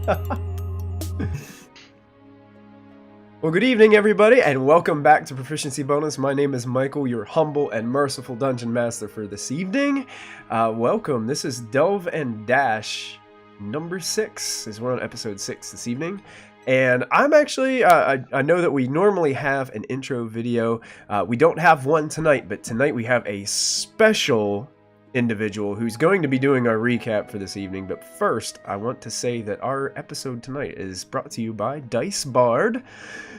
Well, good evening, everybody, and welcome back to Proficiency Bonus. My name is Michael, your humble and merciful Dungeon Master for this evening. Welcome. This is Delve and Dash number 6, as we're on episode 6 this evening. And I'm actually, I know that we normally have an intro video. We don't have one tonight, but tonight we have a special individual who's going to be doing our recap for this evening. But first, I want to say that our episode tonight is brought to you by Dice Bard.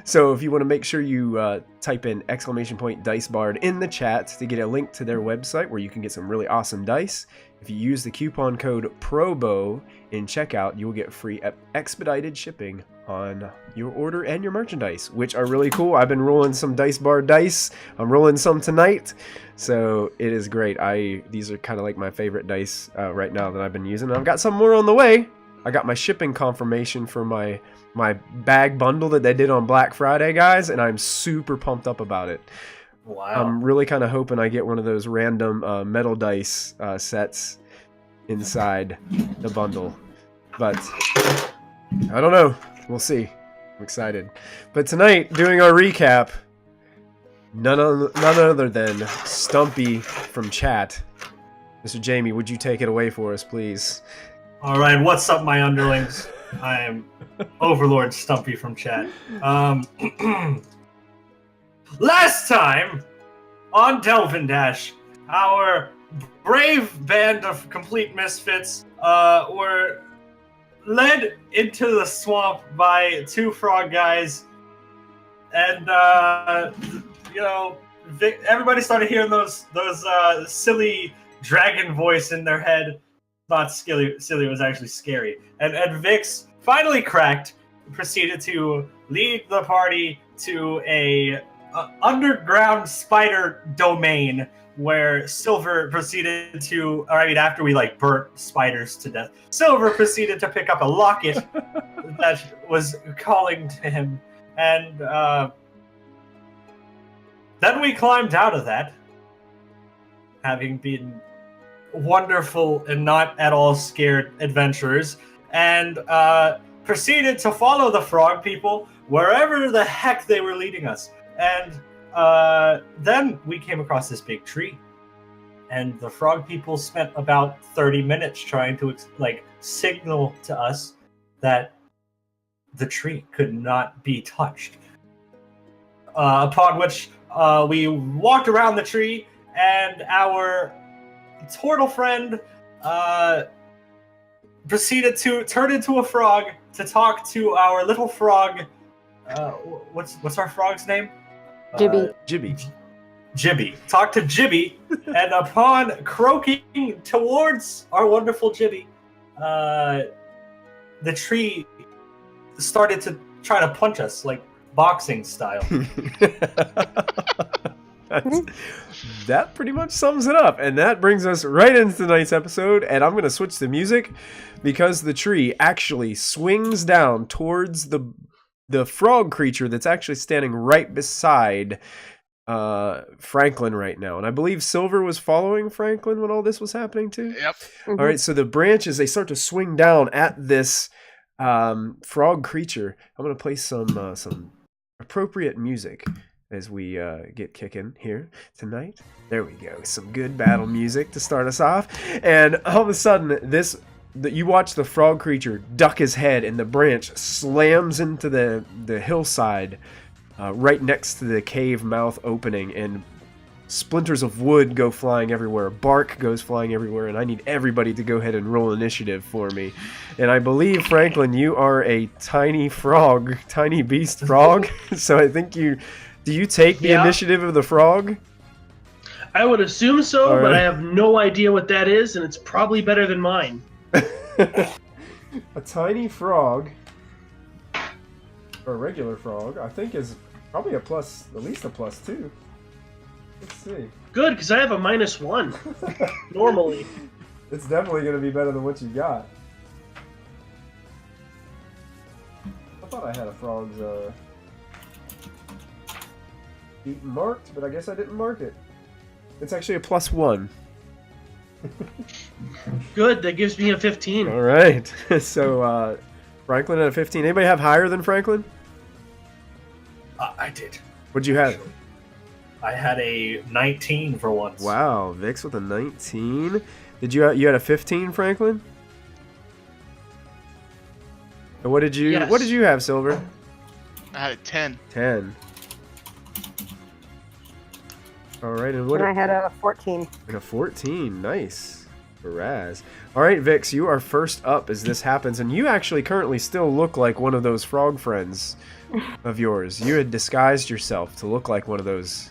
So if you want to make sure you type in ! Dice Bard in the chat to get a link to their website where you can get some really awesome dice. If you use the coupon code PROBO in checkout, you will get free expedited shipping on your order and your merchandise, which are really cool. I've been rolling some Dice Bard dice. I'm rolling some tonight, so it is great. These are kind of like my favorite dice right now that I've been using. I've got some more on the way. I got my shipping confirmation for my bag bundle that they did on Black Friday, guys, and I'm super pumped up about it. Wow. I'm really kind of hoping I get one of those random metal dice sets inside the bundle. But I don't know. We'll see. I'm excited. But tonight, doing our recap, none other than Stumpy from chat. Mr. Jamie, would you take it away for us, please? All right, what's up, my underlings? I am Overlord Stumpy from chat. Last time on Delve and Dash, our brave band of complete misfits were led into the swamp by two frog guys, and everybody started hearing those silly dragon voice in their head. Not silly, it was actually scary. And Vix finally cracked, proceeded to lead the party to a underground spider domain where Silver proceeded to, after we burnt spiders to death, Silver proceeded to pick up a locket that was calling to him, and then we climbed out of that, having been wonderful and not at all scared adventurers, and proceeded to follow the frog people wherever the heck they were leading us. And then we came across this big tree, and the frog people spent about 30 minutes trying to signal to us that the tree could not be touched. Upon which we walked around the tree, and our turtle friend proceeded to turn into a frog to talk to our little frog. What's our frog's name? Jibby. Talk to Jibby, and upon croaking towards our wonderful Jibby, the tree started to try to punch us, like boxing style. That pretty much sums it up, and that brings us right into tonight's episode. And I'm going to switch the music because the tree actually swings down towards the frog creature that's actually standing right beside Franklin right now. And I believe Silver was following Franklin when all this was happening too. Yep. Mm-hmm. All right, so the branches, they start to swing down at this frog creature. I'm going to play some appropriate music as we get kicking here tonight. There we go. Some good battle music to start us off. And all of a sudden, you watch the frog creature duck his head, and the branch slams into the hillside right next to the cave mouth opening, and splinters of wood go flying everywhere. Bark goes flying everywhere, and I need everybody to go ahead and roll initiative for me. And I believe, Franklin, you are a tiny frog, tiny beast frog. So I think do you take the initiative of the frog? I would assume so, All right. But I have no idea what that is, and it's probably better than mine. A tiny frog, or a regular frog, I think is probably at least a +2. Let's see. Good, because I have a -1, normally. It's definitely going to be better than what you got. I thought I had a frog's feet marked, but I guess I didn't mark it. It's actually a +1. Good, that gives me a 15. All right. So Franklin at a 15. Anybody have higher than Franklin? I did. What'd you have? I had a 19 for once. Wow, Vix with a 19. You had a 15, Franklin? And what did you have, Silver? I had a 10. 10. All right, And I had a 14. And a 14, nice for Raz. All right, Vix, you are first up as this happens, and you actually currently still look like one of those frog friends of yours. You had disguised yourself to look like one of those.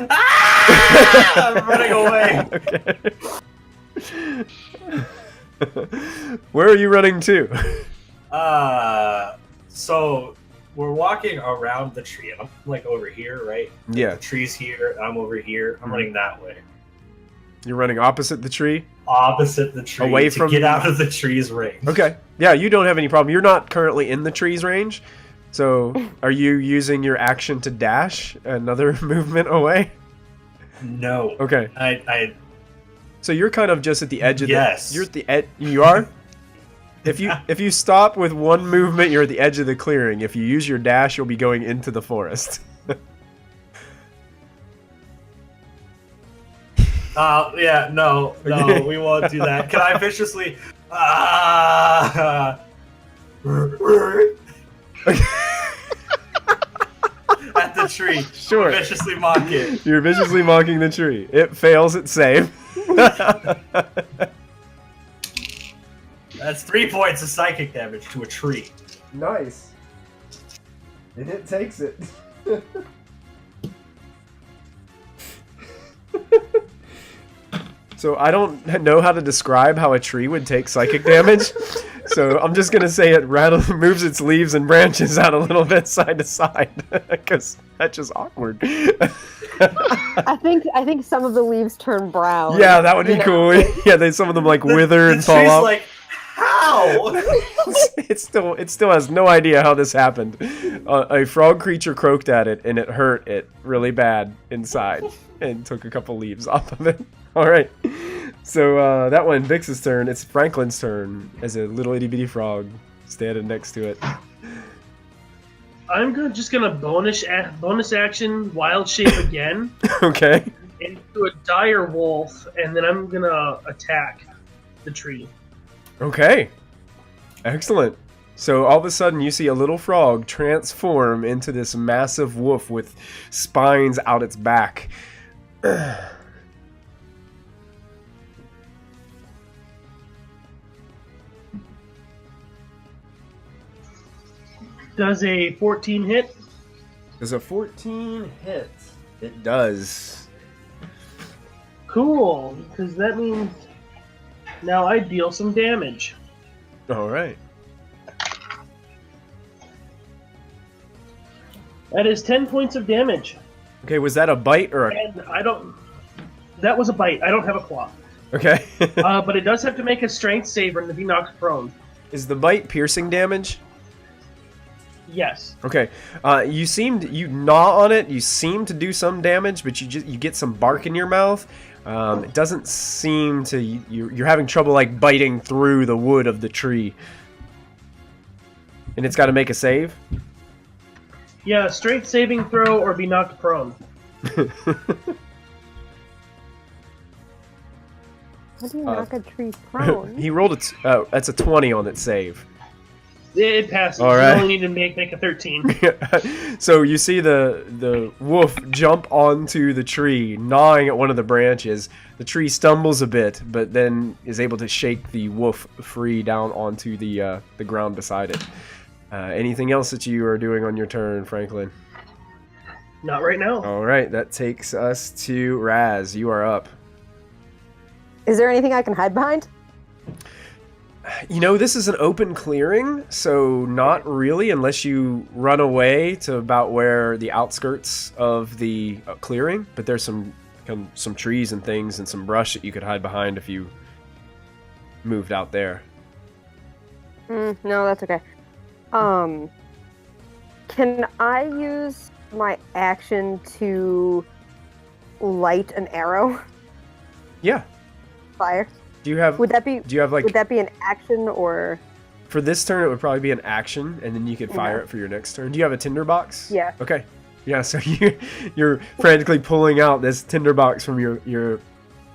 Ah! I'm running away. Okay. Where are you running to? So we're walking around the tree, and I'm like over here, right? Yeah. The tree's here, I'm over here. I'm running that way. You're running opposite the tree? Opposite the tree. Away to from get out of the tree's range. Okay. Yeah, you don't have any problem. You're not currently in the tree's range. So are you using your action to dash another movement away? No. Okay. So you're kind of just at the edge of yes. You're at the edge. You are? If you stop with one movement, you're at the edge of the clearing. If you use your dash, you'll be going into the forest. Yeah, no, we won't do that. Can I viciously at the tree? Sure. Viciously mock it. You're viciously mocking the tree. It fails its save. That's 3 points of psychic damage to a tree. Nice. And it takes it. So I don't know how to describe how a tree would take psychic damage. So I'm just gonna say it moves its leaves and branches out a little bit side to side, because that's just awkward. I think some of the leaves turn brown. Yeah, that would be cool. Yeah, some of them like wither and fall tree's off. like, how? It still has no idea how this happened. A frog creature croaked at it, and it hurt it really bad inside, and took a couple leaves off of it. All right, so that one, Vix's turn. It's Franklin's turn as a little itty bitty frog standing next to it. I'm just gonna bonus action wild shape again. Okay. Into a dire wolf, and then I'm gonna attack the tree. Okay. Excellent. So all of a sudden you see a little frog transform into this massive wolf with spines out its back. Does a 14 hit? Does a 14 hit? It does. Cool, because that means now I deal some damage. All right. That is 10 points of damage. Okay, was that a bite or a... And I don't... That was a bite. I don't have a claw. Okay. But it does have to make a strength save and to be knocked prone. Is the bite piercing damage? Yes. Okay. You gnaw on it, you seem to do some damage, but you get some bark in your mouth. It doesn't seem to... You're having trouble, like, biting through the wood of the tree. And it's got to make a save? Yeah, strength saving throw or be knocked prone. How do you knock a tree prone? He rolled that's a 20 on its save. It passes. All right. You only need to make a 13. So you see the wolf jump onto the tree, gnawing at one of the branches. The tree stumbles a bit, but then is able to shake the wolf free down onto the ground beside it. Anything else that you are doing on your turn, Franklin? Not right now. All right, that takes us to Raz. You are up. Is there anything I can hide behind? You know, this is an open clearing, so not really unless you run away to about where the outskirts of the clearing. But there's some trees and things and some brush that you could hide behind if you moved out there. No, that's okay. Can I use my action to light an arrow? Yeah. Fire? Do you have? Would that be? Do you have like? Would that be an action or? For this turn, it would probably be an action, and then you could fire it for your next turn. Do you have a tinderbox? Yeah. Okay. Yeah. So you're frantically pulling out this tinderbox from your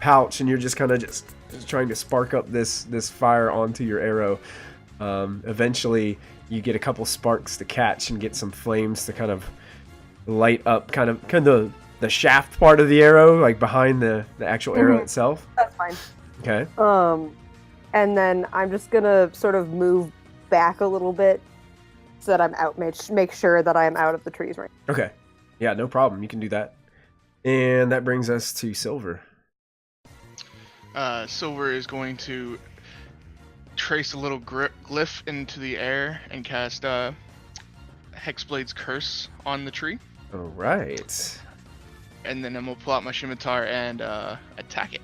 pouch, and you're just kind of just trying to spark up this fire onto your arrow. Eventually, you get a couple sparks to catch and get some flames to kind of light up, kind of the shaft part of the arrow, like behind the actual arrow itself. That's fine. Okay. And then I'm just gonna sort of move back a little bit so that I'm out. Make sure that I am out of the trees right. Okay. Yeah, no problem. You can do that. And that brings us to Silver. Silver is going to trace a little glyph into the air and cast Hexblade's Curse on the tree. All right. And then I'm going to pull out my scimitar and attack it.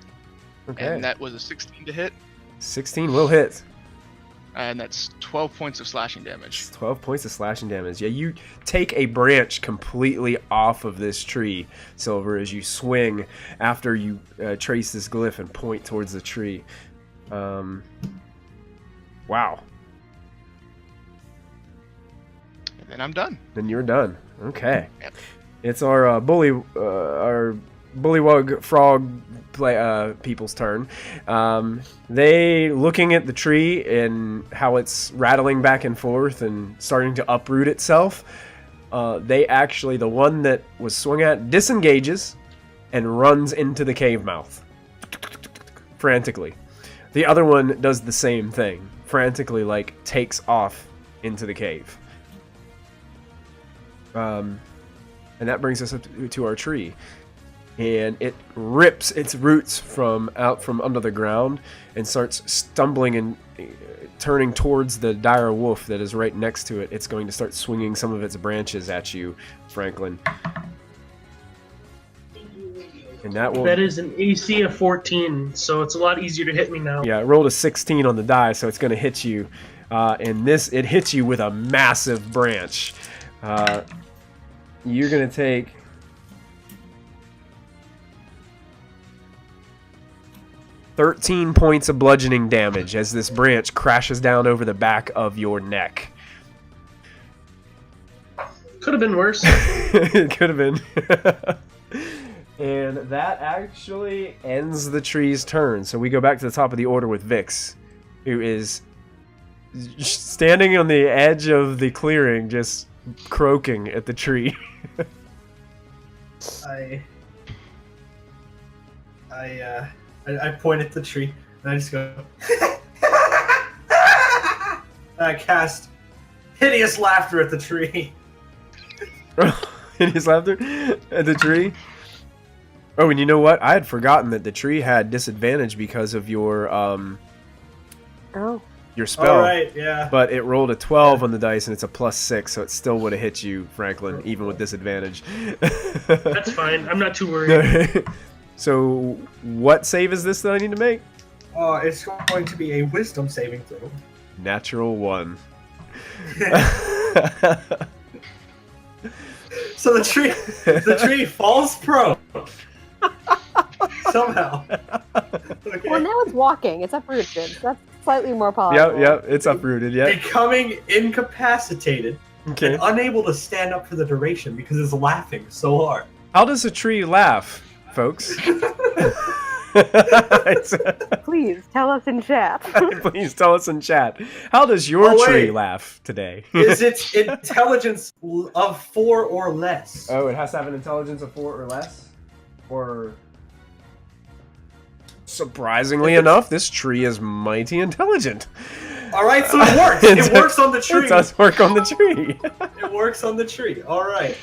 Okay. And that was a 16 to hit. 16 will hit. And that's 12 points of slashing damage. 12 points of slashing damage. Yeah, you take a branch completely off of this tree, Silver, as you swing after you trace this glyph and point towards the tree. Wow. And then I'm done. Then you're done. Okay. Yep. It's our bullywug frog people's turn. They looking at the tree and how it's rattling back and forth and starting to uproot itself. They actually, the one that was swung at, disengages and runs into the cave mouth frantically. The other one does the same thing, frantically, like takes off into the cave. And that brings us up to our tree. And it rips its roots from under the ground and starts stumbling and turning towards the dire wolf that is right next to it. It's going to start swinging some of its branches at you, Franklin. And That is an AC of 14, so it's a lot easier to hit me now. Yeah, it rolled a 16 on the die, so it's going to hit you. And it hits you with a massive branch. You're going to take 13 points of bludgeoning damage as this branch crashes down over the back of your neck. Could have been worse. It could have been. And that actually ends the tree's turn. So we go back to the top of the order with Vix, who is standing on the edge of the clearing, just croaking at the tree. I point at the tree and I just go. I cast hideous laughter at the tree. Hideous laughter at the tree. Oh, and you know what? I had forgotten that the tree had disadvantage because of your your spell. All right, yeah. But it rolled a 12 on the dice, and it's a +6, so it still would have hit you, Franklin, even with disadvantage. That's fine. I'm not too worried. So, what save is this that I need to make? It's going to be a wisdom saving throw. Natural 1. So the tree falls prone. Somehow. Okay. Well, now it's walking. It's uprooted. That's slightly more possible. Yep, it's uprooted, yeah. Becoming incapacitated Okay. and unable to stand up for the duration because it's laughing so hard. How does a tree laugh, folks? Please tell us in chat. Please tell us in chat. How does your Oh, tree wait. laugh today? Is its intelligence of 4 or less? Oh, it has to have an intelligence of 4 or less? Or... Surprisingly enough, this tree is mighty intelligent. All right, so it works. It works on the tree. It does work on the tree. It works on the tree. All right.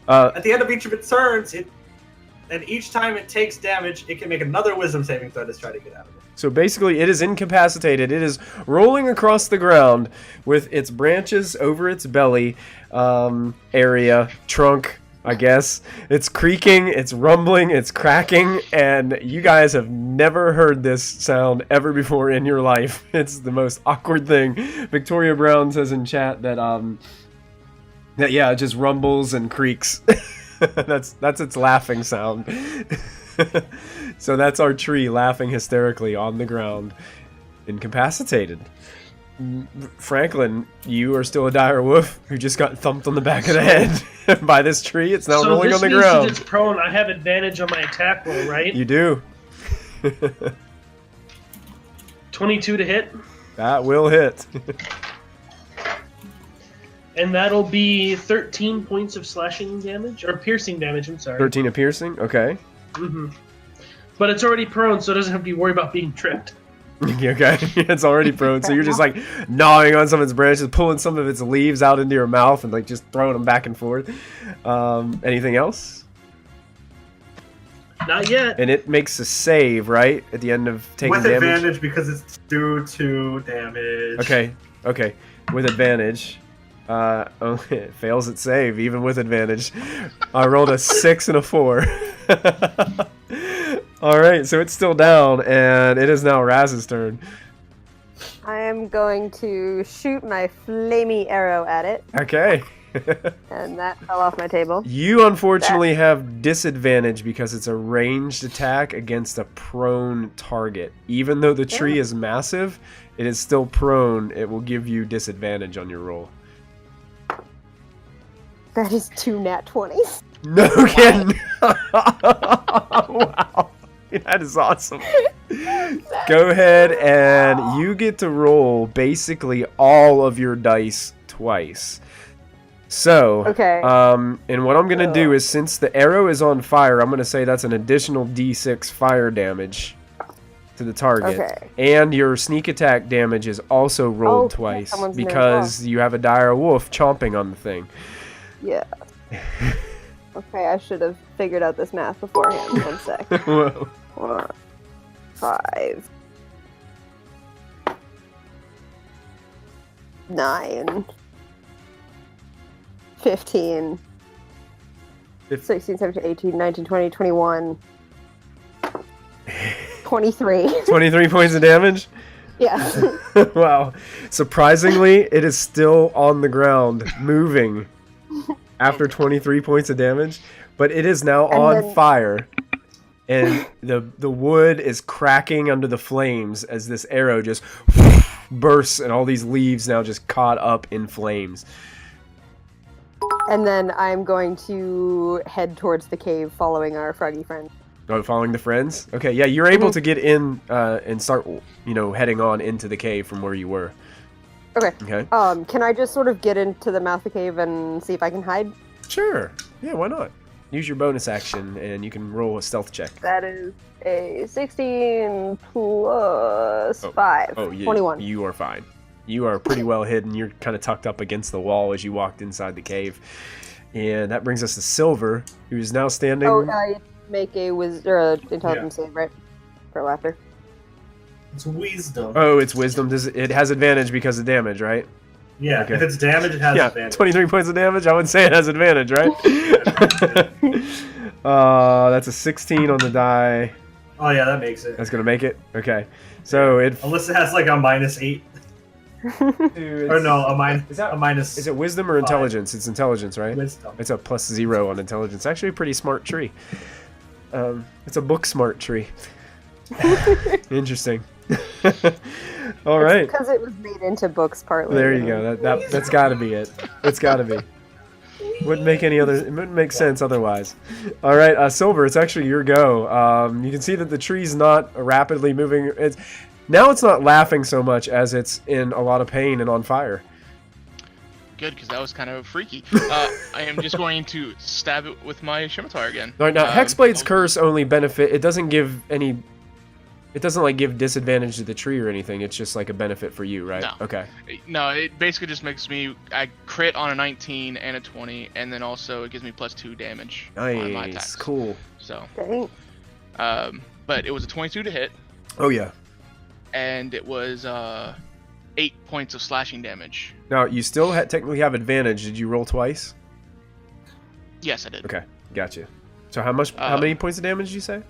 Uh, At the end of each of its turns, and each time it takes damage, it can make another wisdom saving throw to try to get out of it. So basically, it is incapacitated. It is rolling across the ground with its branches over its belly area, trunk, I guess. It's creaking, it's rumbling, it's cracking, and you guys have never heard this sound ever before in your life. It's the most awkward thing. Victoria Brown says in chat that yeah, it just rumbles and creaks. That's its laughing sound. So that's our tree laughing hysterically on the ground, incapacitated. Franklin, you are still a dire wolf who just got thumped on the back of the head by this tree. It's now rolling on the means ground. Since it's prone, I have advantage on my attack roll, right? You do. 22 to hit. That will hit. And that'll be 13 points of slashing damage, or piercing damage, I'm sorry. 13 of piercing? Okay. Mm-hmm. But it's already prone, so it doesn't have to be worried about being tripped. Okay, it's already prone, so you're just like gnawing on some of its branches, pulling some of its leaves out into your mouth, and like just throwing them back and forth. Anything else? Not yet. And it makes a save, right, at the end of taking With damage. advantage because it's 2 damage. Okay, with advantage. Oh, it fails its save, even with advantage. I rolled a 6 and a 4. Alright, so it's still down, and it is now Raz's turn. I am going to shoot my flamey arrow at it, Okay. and that fell off my table. You unfortunately have disadvantage because it's a ranged attack against a prone target. Even though the tree is massive, it is still prone. It will give you disadvantage on your roll. That is 2 nat 20s. No kidding. Wow. That is awesome. Go ahead and you get to roll basically all of your dice twice. So, Okay. And what I'm going to do is, since the arrow is on fire, I'm going to say that's an additional d6 fire damage to the target. Okay. And your sneak attack damage is also rolled twice someone's in there because you have a dire wolf chomping on the thing. Yeah. Okay, I should have figured out this math beforehand. 1 sec. Whoa. 4, 5, 9, 15, 16, 17, 18, 19, 20, 21, 23. 23 points of damage? Yeah. Wow. Surprisingly, it is still on the ground, moving after 23 points of damage, but it is now on fire. And the wood is cracking under the flames as this arrow just bursts, and all these leaves now just caught up in flames. And then I'm going to head towards the cave following our froggy friend. Oh, following the friends? Okay, yeah, you're able to get in and start, heading on into the cave from where you were. Okay. Okay. Can I just sort of get into the mouth of the cave and see if I can hide? Sure. Yeah, why not? Use your bonus action, and you can roll a stealth check. That is a 16 plus 5. Oh, yeah, 21. You are fine. You are pretty well hidden. You're kind of tucked up against the wall as you walked inside the cave. And that brings us to Silver, who is now standing... Oh, I make a intelligence save, right? For laughter. It's wisdom. Oh, it's wisdom. It has advantage because of damage, right? Yeah, Okay. if it's damage, it has advantage. 23 points of damage. I would say it has advantage, right? That's a 16 on the die. Oh yeah, that makes it. That's gonna make it. Okay, so it. Unless it has like a -8. Or no, a minus. Is it wisdom or intelligence? It's intelligence, right? Wisdom. It's a +0 on intelligence. Actually, a pretty smart tree. It's a book smart tree. Interesting. All right. Because it was made into books partly. There you go. That's got to be it. It's got to be. Wouldn't make any other. It wouldn't make sense otherwise. All right, Silver. It's actually your go. You can see that the tree's not rapidly moving. It's not laughing so much as it's in a lot of pain and on fire. Good, because that was kind of freaky. I am just going to stab it with my scimitar again. All right, now Hexblade's curse only benefit. It doesn't give any. It doesn't like give disadvantage to the tree or anything. It's just like a benefit for you, right? No. Okay. No, it basically just makes me. I crit on a 19 and a 20, and then also it gives me +2 damage on my Nice. attacks. Cool. So, Dang. but it was a 22 to hit, Oh yeah. and it was 8 points of slashing damage. Now you still technically have advantage. Did you roll twice? Yes, I did. Okay, gotcha. So how many points of damage did you say?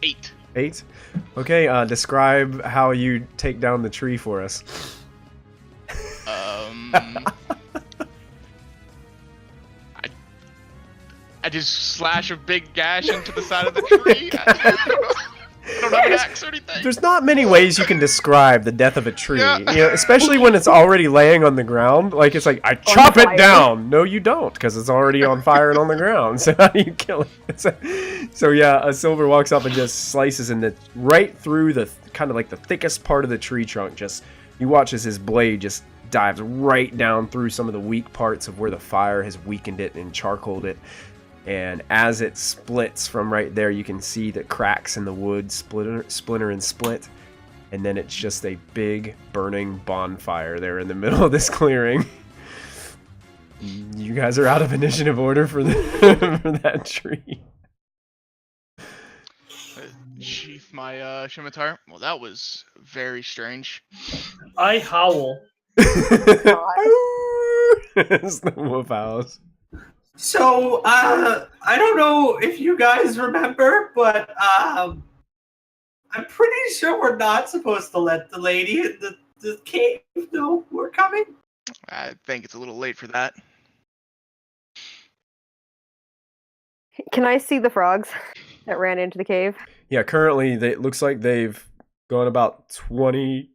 8. 8. Okay. Describe how you take down the tree for us. I just slash a big gash into the side of the tree. I don't have an axe or anything. There's not many ways you can describe the death of a tree, Yeah. you know, especially when it's already laying on the ground. Like, it's like, I chop fire. it down. No, you don't, because it's already on fire and on the ground. So how do you kill it? So yeah, a silver walks up and just slices right through the kind of like the thickest part of the tree trunk. Just, you watch as his blade just dives right down through some of the weak parts of where the fire has weakened it and charcoaled it. And as it splits from right there, you can see the cracks in the wood splinter and split. And then it's just a big burning bonfire there in the middle of this clearing. You guys are out of initiative order for for that tree. Sheath my scimitar. Well, that was very strange. I howl. It's the wolf house. So, I don't know if you guys remember, but I'm pretty sure we're not supposed to let the lady in the cave know we're coming. I think it's a little late for that. Can I see the frogs that ran into the cave? Yeah, currently it looks like they've gone about 20,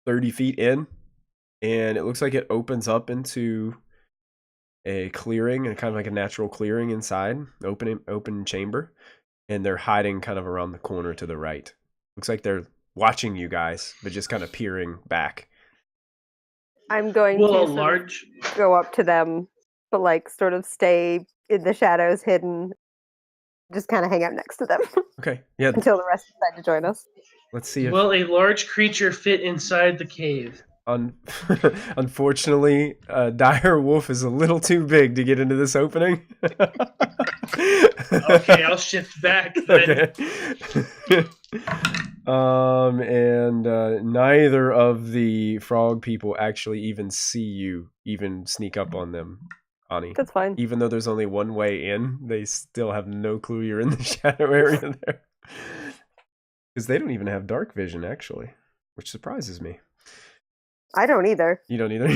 30 feet in. And it looks like it opens up into a clearing, and kind of like a natural clearing inside, open chamber, and they're hiding kind of around the corner to the right. Looks like they're watching you guys, but just kind of peering back. I'm going Will a to large go up to them, but like sort of stay in the shadows, hidden, just kind of hang out next to them Okay, yeah. until the rest decide to join us. Let's see if. will a large creature fit inside the cave? Unfortunately, dire wolf is a little too big to get into this opening. Okay, I'll shift back then. Okay. And neither of the frog people actually even see you even sneak up on them, Ani. That's fine. Even though there's only one way in, they still have no clue you're in the shadow area there. Because they don't even have dark vision, actually, which surprises me. I don't either. You don't either?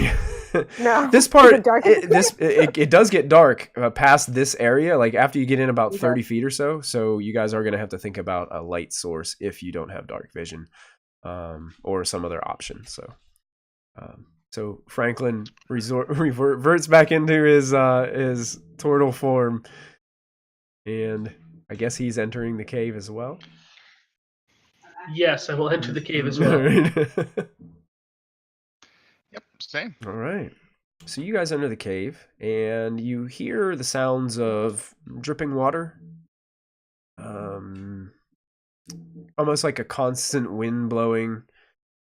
No. This part, Is it dark? it does get dark past this area, like after you get in about Okay. 30 feet or so. So you guys are going to have to think about a light source if you don't have dark vision, or some other option. So Franklin reverts back into his turtle form, and I guess he's entering the cave as well. Yes, I will enter the cave as well. Yep, same. All right. So you guys enter the cave, and you hear the sounds of dripping water. Almost like a constant wind blowing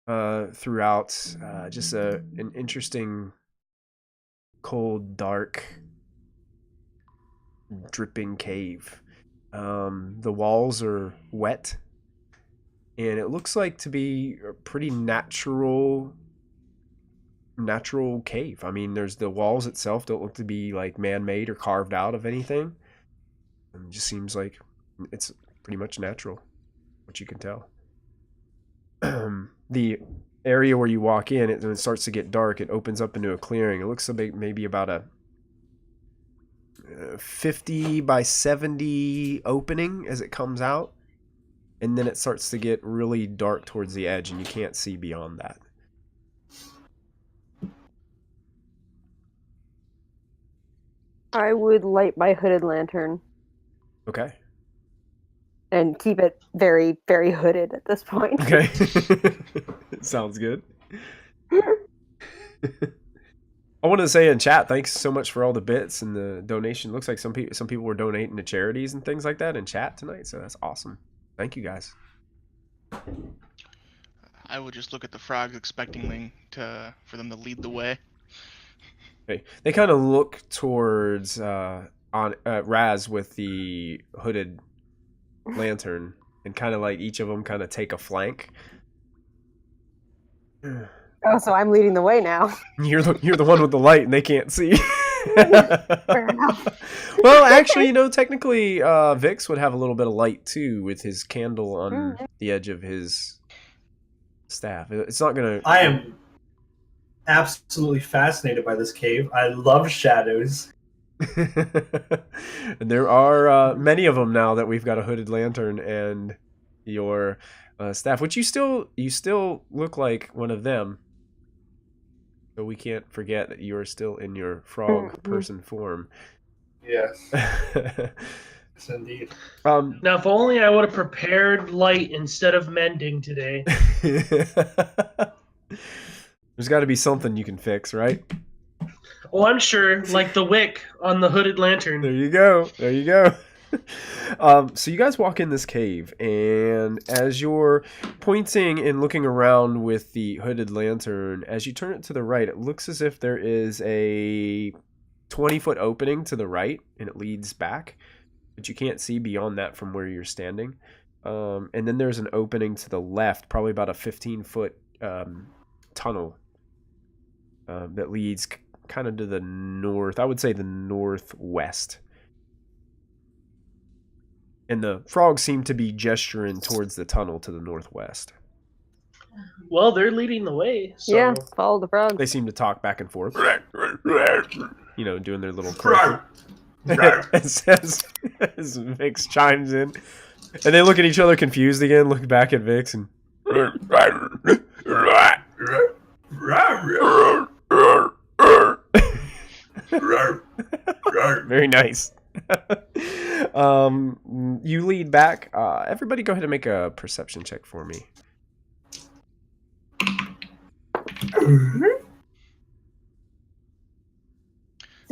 throughout. Just an interesting, cold, dark, dripping cave. The walls are wet, and it looks like to be a pretty natural cave. I mean, there's the walls itself don't look to be like man-made or carved out of anything. It just seems like it's pretty much natural, what you can tell. The area where you walk in, when it starts to get dark, it opens up into a clearing. It looks like maybe about a 50 by 70 opening as it comes out, and then it starts to get really dark towards the edge, and you can't see beyond that. I would light my hooded lantern Okay. and keep it very, very hooded at this point. Okay. Sounds good. I want to say in chat, thanks so much for all the bits and the donation. Looks like some people were donating to charities and things like that in chat tonight, so that's awesome. Thank you guys. I would just look at the frogs expectingly for them to lead the way. Okay. They kind of look towards Raz with the hooded lantern, and kind of like each of them kind of take a flank. Oh, so I'm leading the way now. You're the one with the light, and they can't see. Fair enough. Well, actually, technically, Vix would have a little bit of light too with his candle on the edge of his staff. It's not gonna. I am absolutely fascinated by this cave. I love shadows. And there are many of them now that we've got a hooded lantern and your staff, which you still look like one of them. So we can't forget that you are still in your frog person form. Yes. Yes, indeed. Now, if only I would have prepared light instead of mending today. There's got to be something you can fix, right? Oh, I'm sure, like the wick on the hooded lantern. There you go. There you go. So you guys walk in this cave, and as you're pointing and looking around with the hooded lantern, as you turn it to the right, it looks as if there is a 20-foot opening to the right, and it leads back, but you can't see beyond that from where you're standing. And then there's an opening to the left, probably about a 15-foot tunnel that leads kind of to the north. I would say the northwest. And the frogs seem to be gesturing towards the tunnel to the northwest. Well, they're leading the way. So. Yeah, follow the frogs. They seem to talk back and forth. You know, doing their little croak. as Vix chimes in. And they look at each other confused again, look back at Vix and... Very nice. You lead back. Everybody go ahead and make a perception check for me.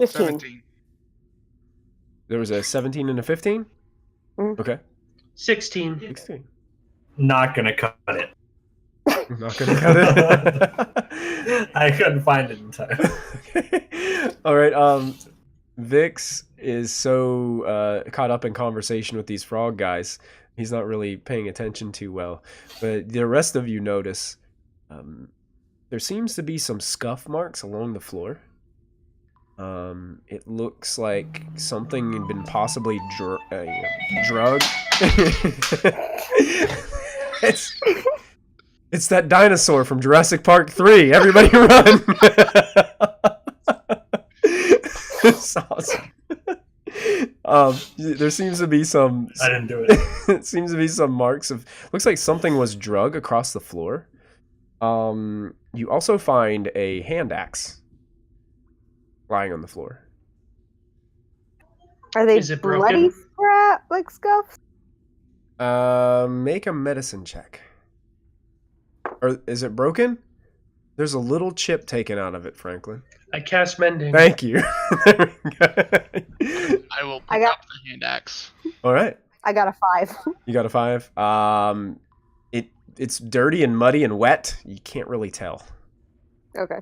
17. There was a 17 and a 15? Okay. 16. 16. Not gonna cut it. Not gonna cut it. I couldn't find it in time. Okay. All right. Vix is so caught up in conversation with these frog guys, he's not really paying attention too well. But the rest of you notice there seems to be some scuff marks along the floor. It looks like something had been possibly drugged. It's that dinosaur from Jurassic Park 3. Everybody run! It's awesome. There seems to be some... I didn't do it. It seems to be some marks of... Looks like something was drug across the floor. You also find a hand axe lying on the floor. Are they Is it bloody broken? like scuffs? Make a medicine check. Or is it broken? There's a little chip taken out of it, Franklin. I cast mending. Thank you. There we go. I will pick up the hand axe. All right. I got a 5. You got a 5. It's dirty and muddy and wet. You can't really tell. Okay.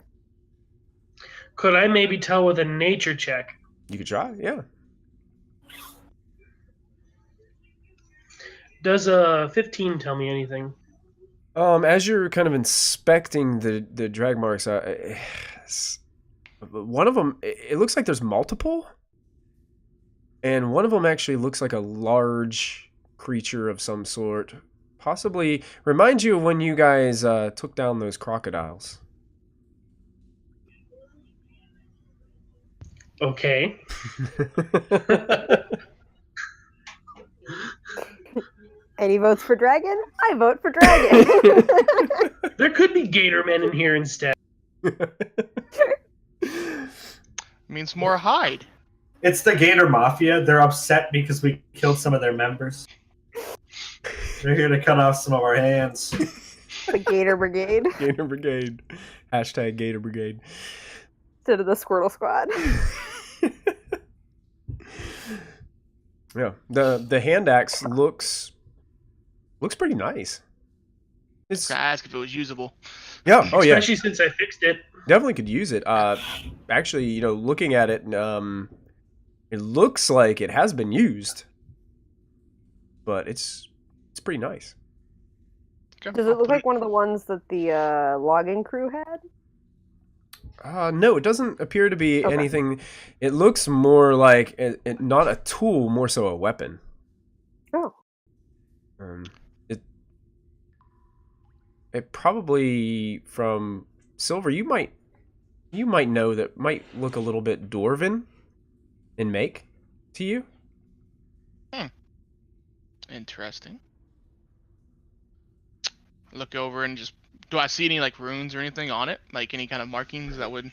Could I maybe tell with a nature check? You could try, yeah. Does a 15 tell me anything? As you're kind of inspecting the drag marks, one of them, it looks like there's multiple, and one of them actually looks like a large creature of some sort. Possibly reminds you of when you guys took down those crocodiles. Okay. Any votes for dragon? I vote for dragon. There could be gator men in here instead. Means more hide. It's the Gator Mafia. They're upset because we killed some of their members. They're here to cut off some of our hands. The Gator Brigade. Gator Brigade. Hashtag Gator Brigade. Instead of the Squirtle Squad. Yeah. The hand axe looks pretty nice. It's I ask if it was usable. yeah. Oh yeah. Especially since I fixed it. Definitely could use it. Actually, you know, looking at it, it looks like it has been used, but it's pretty nice. Okay, Does I'll it look put like one of the ones that the logging crew had? No, it doesn't appear to be Okay. anything. It looks more like not a tool, more so a weapon. Oh. It probably from Silver. You might know that might look a little bit dwarven. in make to you. Interesting. Look over and just, do I see any like runes or anything on it? Like any kind of markings that would?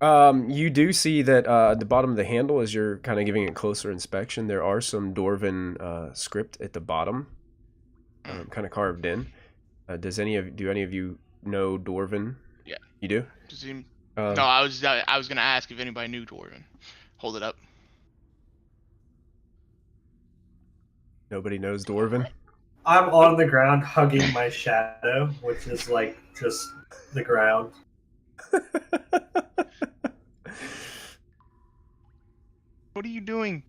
You do see that at the bottom of the handle, as you're kind of giving it closer inspection, there are some Dwarven script at the bottom, kind of carved in. Do any of you know Dwarven? Yeah. You do? Does he... No, I was gonna ask if anybody knew Dwarven. Hold it up. Nobody knows Dwarven? I'm on the ground hugging my shadow, which is like just the ground. What are you doing?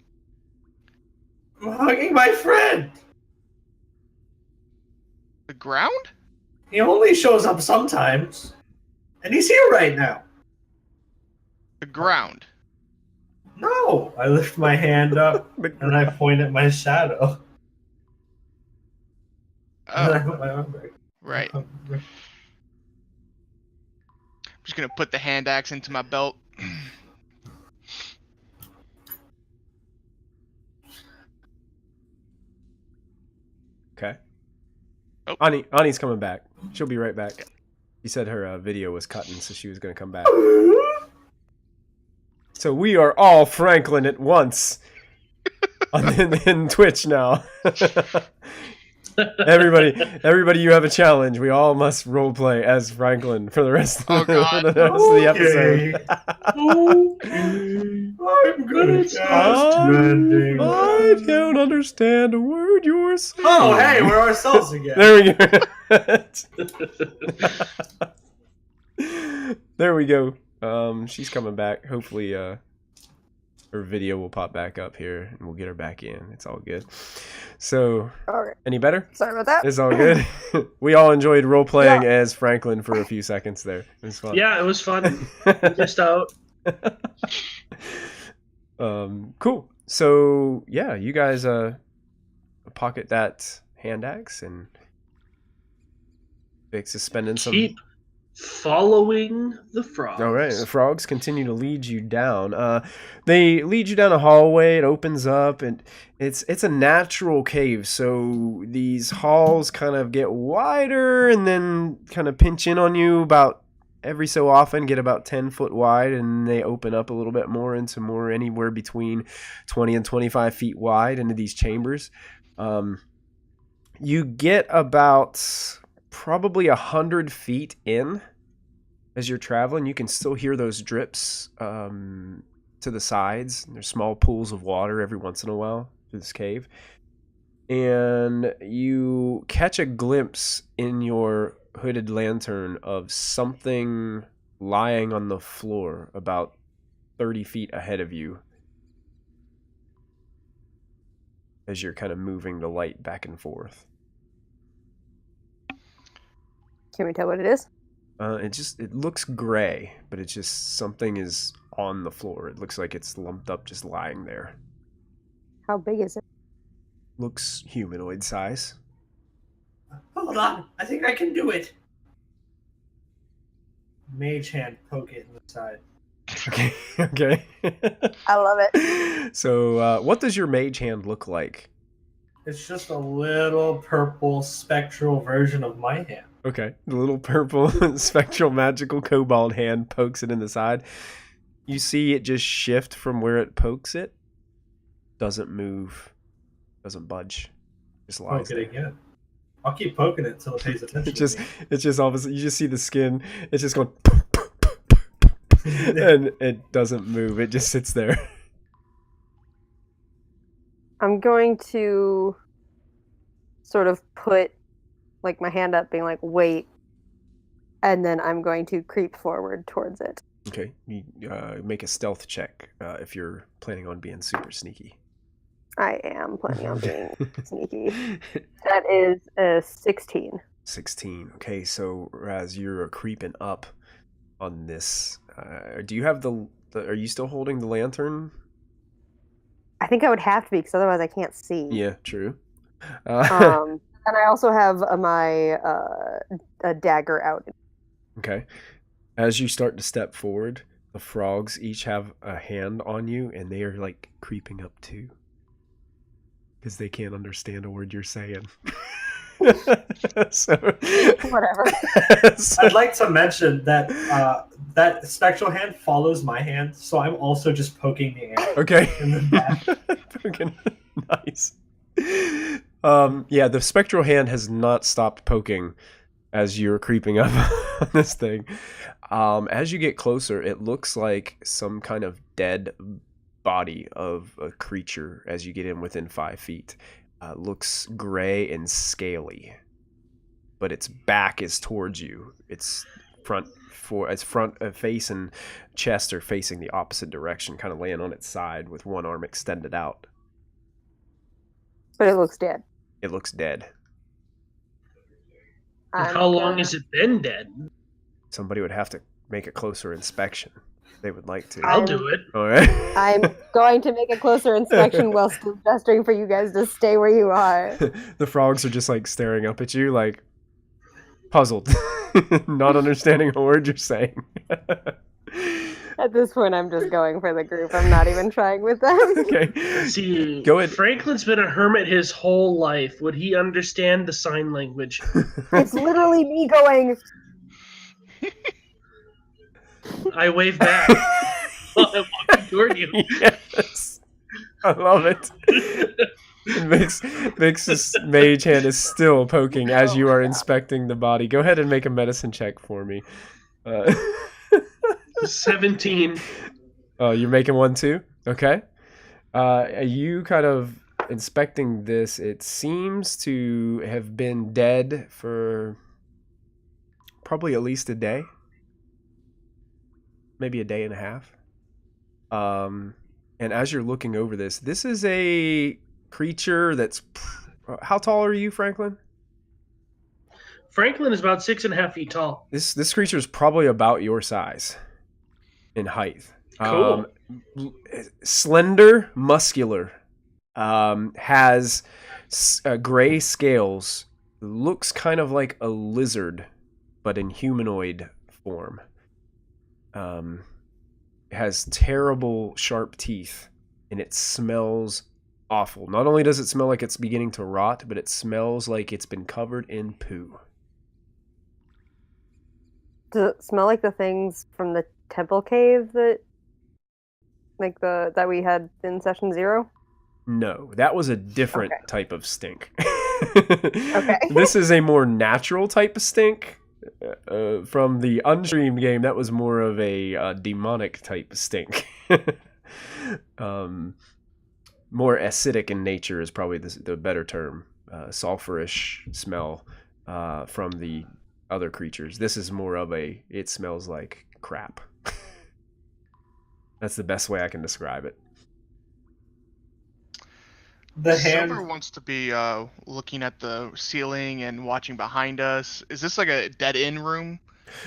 I'm hugging my friend! The ground? He only shows up sometimes. And he's here right now. The ground. No! I lift my hand up and I point at my shadow. And I put my arm back. Right. I'm just gonna put the hand axe into my belt. Okay. Oh. Ani's coming back. She'll be right back. She said her video was cutting, so she was going to come back. So we are all Franklin at once in Twitch now. Everybody, you have a challenge. We all must roleplay as Franklin for the rest of the, the episode. I'm good at trending. I don't understand a word you're saying. Oh, hey, we're ourselves again. There we go. There we go. She's coming back. Hopefully, her video will pop back up here, and we'll get her back in. It's all good. So, Alright. Any better? Sorry about that. It's all good. We all enjoyed role playing as Franklin for a few seconds there. It was fun. Yeah, it was fun. Just out. Cool. So yeah, you guys pocket that hand axe and suspending some. Keep following the frogs. All right, the frogs continue to lead you down. They lead you down a hallway. It opens up, and it's a natural cave. So these halls kind of get wider, and then kind of pinch in on you about every so often, get about 10 foot wide, and they open up a little bit more into more anywhere between 20 and 25 feet wide into these chambers. You get about probably 100 feet in. As you're traveling, you can still hear those drips to the sides. There's small pools of water every once in a while through this cave. And you catch a glimpse in your hooded lantern of something lying on the floor about 30 feet ahead of you as you're kind of moving the light back and forth. Can we tell what it is? It looks gray, but it's just something is on the floor. It looks like it's lumped up, just lying there. How big is it? Looks humanoid size. Hold on, I think I can do it. Mage hand, poke it in the side. Okay, okay. I love it. So, what does your mage hand look like? It's just a little purple spectral version of my hand. Okay, the little purple spectral magical kobold hand pokes it in the side. You see it just shift from where it pokes it. Doesn't move. Doesn't budge. Just lies Poke it there. again. I'll keep poking it until it pays attention. It's just obviously you just see the skin. It's just going, and it doesn't move. It just sits there. I'm going to sort of put like my hand up, being like, wait, and then I'm going to creep forward towards it. Okay, you make a stealth check if you're planning on being super sneaky. I am planning on being sneaky. That is a 16. 16. Okay, so as you're creeping up on this, do you have are you still holding the lantern? I think I would have to be, because otherwise I can't see. Yeah, true. And I also have my a dagger out. Okay. As you start to step forward, the frogs each have a hand on you, and they are like creeping up too, because they can't understand a word you're saying. So Whatever. I'd like to mention that that spectral hand follows my hand, so I'm also just poking the air. Okay. In the back. Fucking nice. Yeah, the spectral hand has not stopped poking as you're creeping up on this thing. As you get closer, it looks like some kind of dead body of a creature as you get in within 5 feet. Looks gray and scaly, but its back is towards you. Its front face and chest are facing the opposite direction, kind of laying on its side with one arm extended out. But it looks dead. It looks dead. How long has it been dead? Somebody would have to make a closer inspection. They would like to. I'll do it. All right. I'm going to make a closer inspection while still gesturing for you guys to stay where you are. The frogs are just like staring up at you, like puzzled, not understanding a word you're saying. At this point, I'm just going for the group. I'm not even trying with them. Okay. See, Go ahead. Franklin's been a hermit his whole life. Would he understand the sign language? It's literally me going. I wave back while I'm walking toward you. Yes. I love it. Vix's mage hand is still poking as you are inspecting the body. Go ahead and make a medicine check for me. 17. Oh, you're making one too? Okay. Are you kind of inspecting this? It seems to have been dead for probably at least a day. Maybe a day and a half. And as you're looking over this is a creature that's... How tall are you, Franklin? Franklin is about 6.5 feet tall. This creature is probably about your size in height. Cool. Slender, muscular, has gray scales, looks kind of like a lizard, but in humanoid form. Has terrible sharp teeth, and it smells awful. Not only does it smell like it's beginning to rot, but it smells like it's been covered in poo. Does it smell like the things from the temple cave that we had in session 0? No, that was a different type of stink. Okay. This is a more natural type of stink. From the Unstream game, that was more of a demonic type stink. More acidic in nature is probably the better term. Sulfurish smell from the other creatures. This is more of it smells like crap. That's the best way I can describe it. The hand. Silver wants to be looking at the ceiling and watching behind us. Is this like a dead end room?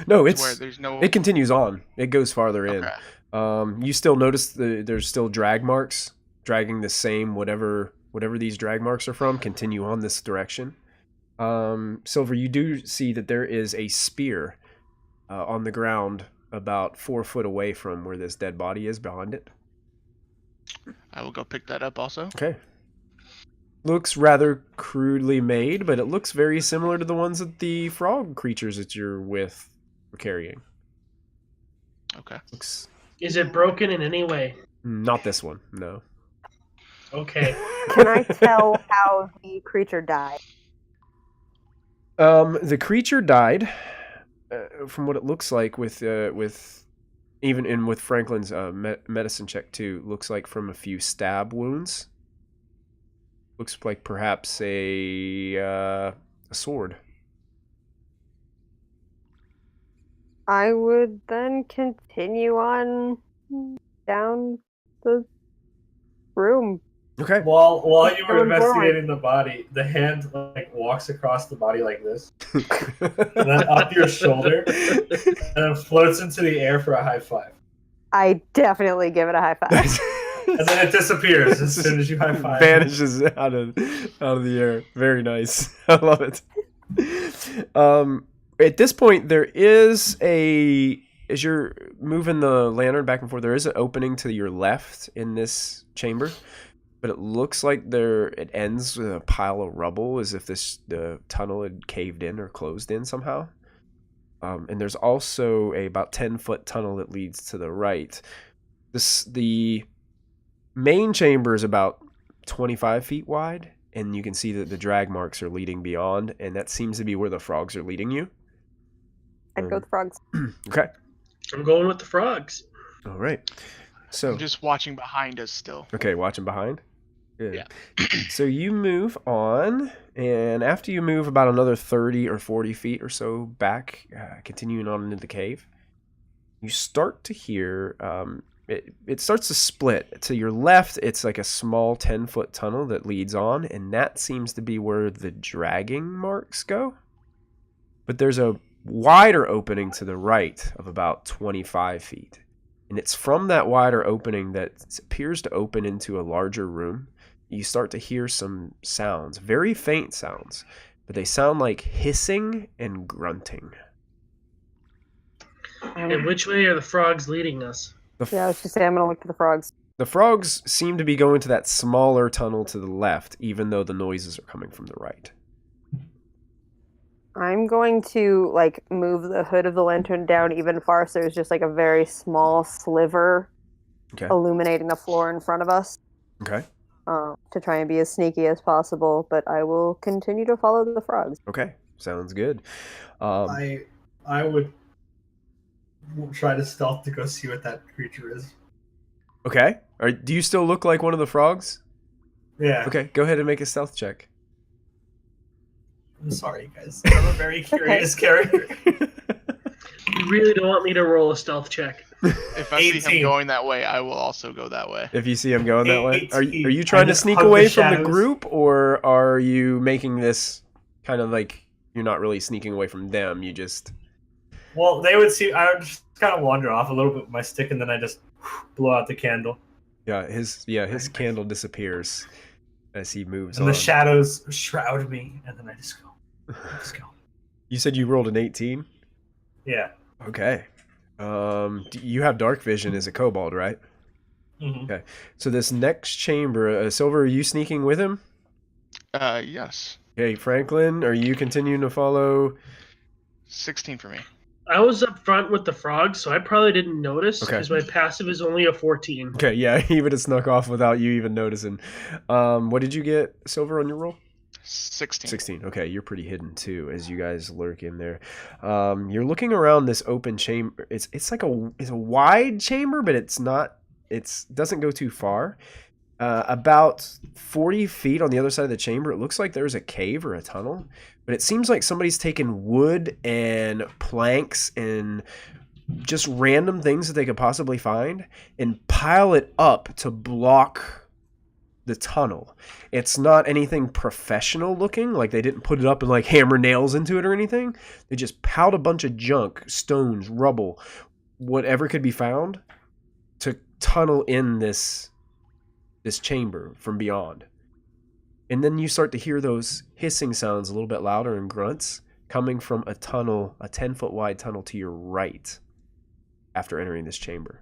No, Where it's there's no. it continues on. It goes farther Okay. in. You still notice there's still drag marks dragging the same whatever these drag marks are from. Continue on this direction. Silver, you do see that there is a spear on the ground about 4 foot away from where this dead body is behind it. I will go pick that up also. Okay. Looks rather crudely made, but it looks very similar to the ones that the frog creatures that you're with were carrying. Okay. Looks Is it broken in any way? not this one, no. Okay. Can I tell how the creature died? The creature died, from what it looks like with Franklin's medicine check too. Looks like from a few stab wounds. Looks like perhaps a sword. I would then continue on down the room. Okay. While you were Going investigating the body, the hand walks across the body like this, and then up your shoulder, and then floats into the air for a high five. I definitely give it a high five. And then it disappears as soon as you high five. Vanishes out of the air. Very nice. I love it. At this point, there is a as you're moving the lantern back and forth, there is an opening to your left in this chamber, but it looks like it ends with a pile of rubble, as if the tunnel had caved in or closed in somehow. And there's also a about 10-foot tunnel that leads to the right. The main chamber is about 25 feet wide, and you can see that the drag marks are leading beyond, and that seems to be where the frogs are leading you. I'd go with the frogs. Okay. I'm going with the frogs. All right. So I'm just watching behind us still. okay, watching behind. Good. Yeah. So you move on, and after you move about another 30 or 40 feet or so back, continuing on into the cave, you start to hear it starts to split. To your left, it's like a small 10-foot tunnel that leads on, and that seems to be where the dragging marks go. But there's a wider opening to the right of about 25 feet. And it's from that wider opening that appears to open into a larger room. You start to hear some sounds, very faint sounds, but they sound like hissing and grunting. And which way are the frogs leading us? Yeah, I was just saying I'm gonna look for the frogs. The frogs seem to be going to that smaller tunnel to the left, even though the noises are coming from the right. I'm going to move the hood of the lantern down even farther, so there's just a very small sliver illuminating the floor in front of us. Okay. To try and be as sneaky as possible, but I will continue to follow the frogs. Okay, sounds good. I would try to stealth to go see what that creature is. Okay. Do you still look like one of the frogs? Yeah. Okay, go ahead and make a stealth check. I'm sorry, guys. I'm a very curious character. You really don't want me to roll a stealth check. If I see 18. him going that way, I will also go that way. If you see him going that way, are 18. you trying I to just sneak hug the away from the shadows. group, or are you making this kind of like you're not really sneaking away from them? You just Well, they would see. I would just kind of wander off a little bit with my stick, and then I just blow out the candle. his candle disappears as he moves And on. the shadows shroud me, and then I just go. You said you rolled an 18? Yeah. Okay. You have dark vision as a kobold, right? Mm-hmm. Okay. So this next chamber, Silver, are you sneaking with him? Yes. Okay, Franklin, are you continuing to follow? 16 for me. I was up front with the frogs, so I probably didn't notice Okay. because my passive is only a 14. Okay, yeah, he would have snuck off without you even noticing. What did you get, Silver, on your roll? 16. 16. Okay, you're pretty hidden too as you guys lurk in there. You're looking around this open chamber. It's a wide chamber, but it doesn't go too far. About 40 feet on the other side of the chamber, it looks like there's a cave or a tunnel, but it seems like somebody's taken wood and planks and just random things that they could possibly find and pile it up to block the tunnel. It's not anything professional looking, like they didn't put it up and hammer nails into it or anything. They just piled a bunch of junk, stones, rubble, whatever could be found to tunnel in this chamber from beyond. And then you start to hear those hissing sounds a little bit louder and grunts coming from a tunnel, a 10-foot wide tunnel to your right after entering this chamber.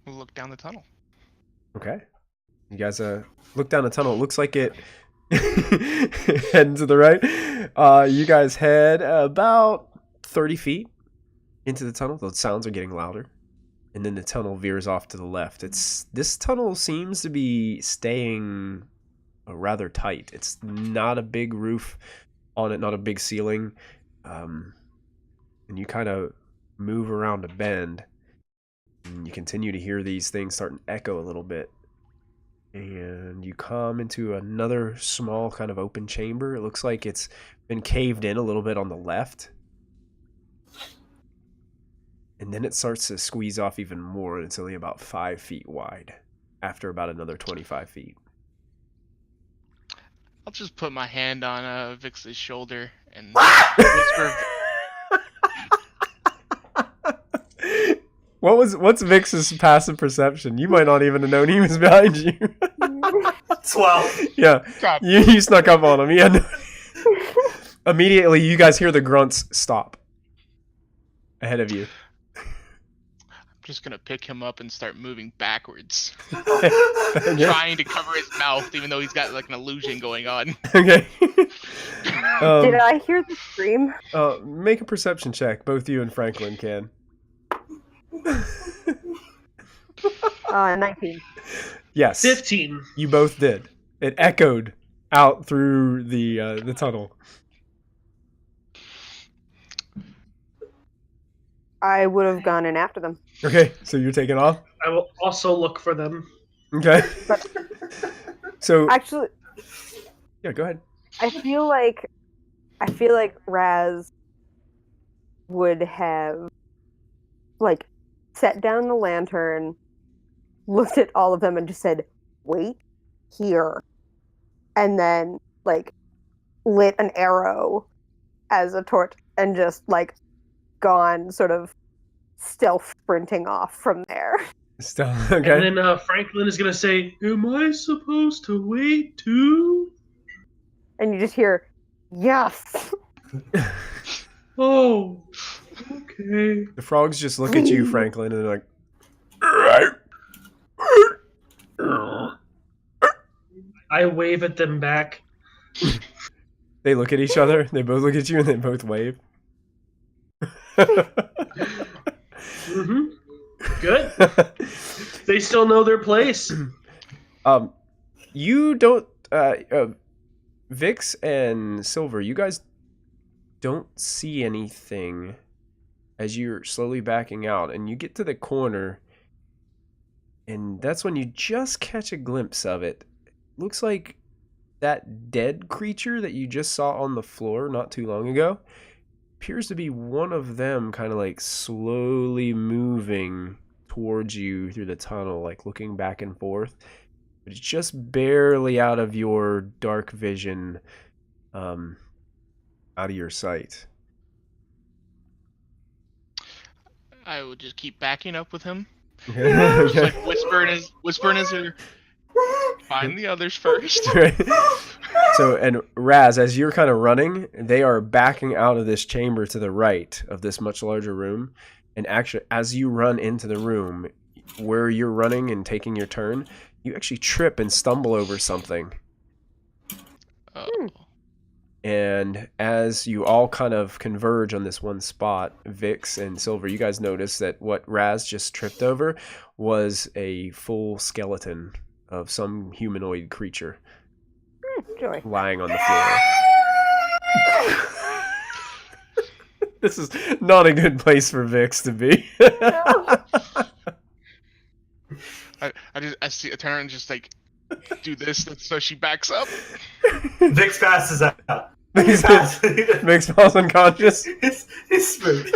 We'll look down the tunnel. Okay. You guys look down the tunnel. It looks like it heading to the right. You guys head about 30 feet into the tunnel. The sounds are getting louder. And then the tunnel veers off to the left. This tunnel seems to be staying rather tight. It's not a big roof on it, not a big ceiling. And you kind of move around a bend. And you continue to hear these things starting to echo a little bit. And you come into another small kind of open chamber. It looks like it's been caved in a little bit on the left. And then it starts to squeeze off even more. And it's only about 5 feet wide after about another 25 feet. I'll just put my hand on Vix's shoulder and whisper. What's Vix's passive perception? You might not even have known he was behind you. 12. Yeah, God. you snuck up on him. Yeah. Immediately, you guys hear the grunts stop ahead of you. I'm just gonna pick him up and start moving backwards, Okay. trying to cover his mouth, even though he's got like an illusion going on. Okay. Did I hear the scream? Make a perception check. Both you and Franklin can. 19. Yes. 15. You both did. It echoed out through the tunnel. I would have gone in after them. Okay, so you're taking off. I will also look for them. Okay. So Actually, yeah, go ahead. I feel like Raz would have like set down the lantern, looked at all of them, and just said, "Wait here," and then like lit an arrow as a torch and just like gone sort of stealth sprinting off from there. Still okay. And then Franklin is going to say, "Am I supposed to wait too?" And you just hear, "Yes." Oh, okay. The frogs just look at you, Franklin, and they're like, I wave at them back. they look at each other. They both look at you, and they both wave. Mm-hmm. Good. They still know their place. You don't. Vix and Silver, you guys don't see anything as you're slowly backing out, and you get to the corner, and that's when you just catch a glimpse of it. Looks like that dead creature that you just saw on the floor not too long ago appears to be one of them, kind of like slowly moving towards you through the tunnel, like looking back and forth. But it's just barely out of your dark vision, out of your sight. I would just keep backing up with him, Okay. just like whispering his ear. Find the others first. So, and Raz, as you're kind of running, they are backing out of this chamber to the right of this much larger room. And actually, as you run into the room where you're running and taking your turn, you actually trip and stumble over something. Oh. And as you all kind of converge on this one spot, Vix and Silver, you guys notice that what Raz just tripped over was a full skeleton of some humanoid creature Joy. lying on the floor. This is not a good place for Vix to be. I turn around and just like do this so she backs up. Vix passes out. Vix falls unconscious. He's smooth.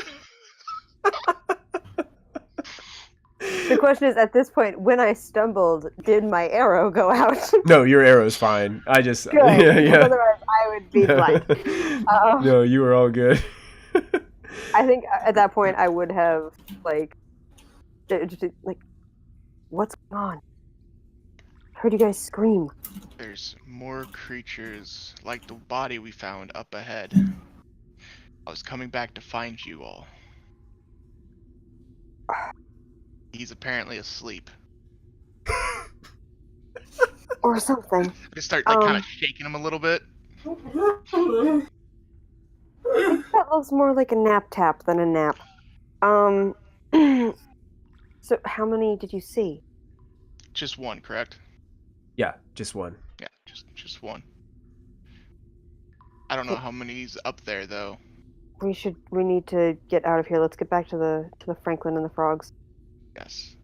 The question is, at this point, when I stumbled, did my arrow go out? No, your arrow's fine. I just Good. yeah. Otherwise, I would be blind. No, you were all good. I think at that point, I would have like, what's going on? I heard you guys scream. There's more creatures like the body we found up ahead. I was coming back to find you all. He's apparently asleep. Or something. I just start like kind of shaking him a little bit. That looks more like a nap tap than a nap. So how many did you see? Just one, correct? Yeah, just one. Yeah, just one. I don't know how many's up there though. We need to get out of here. Let's get back to the Franklin and the frogs. Yes.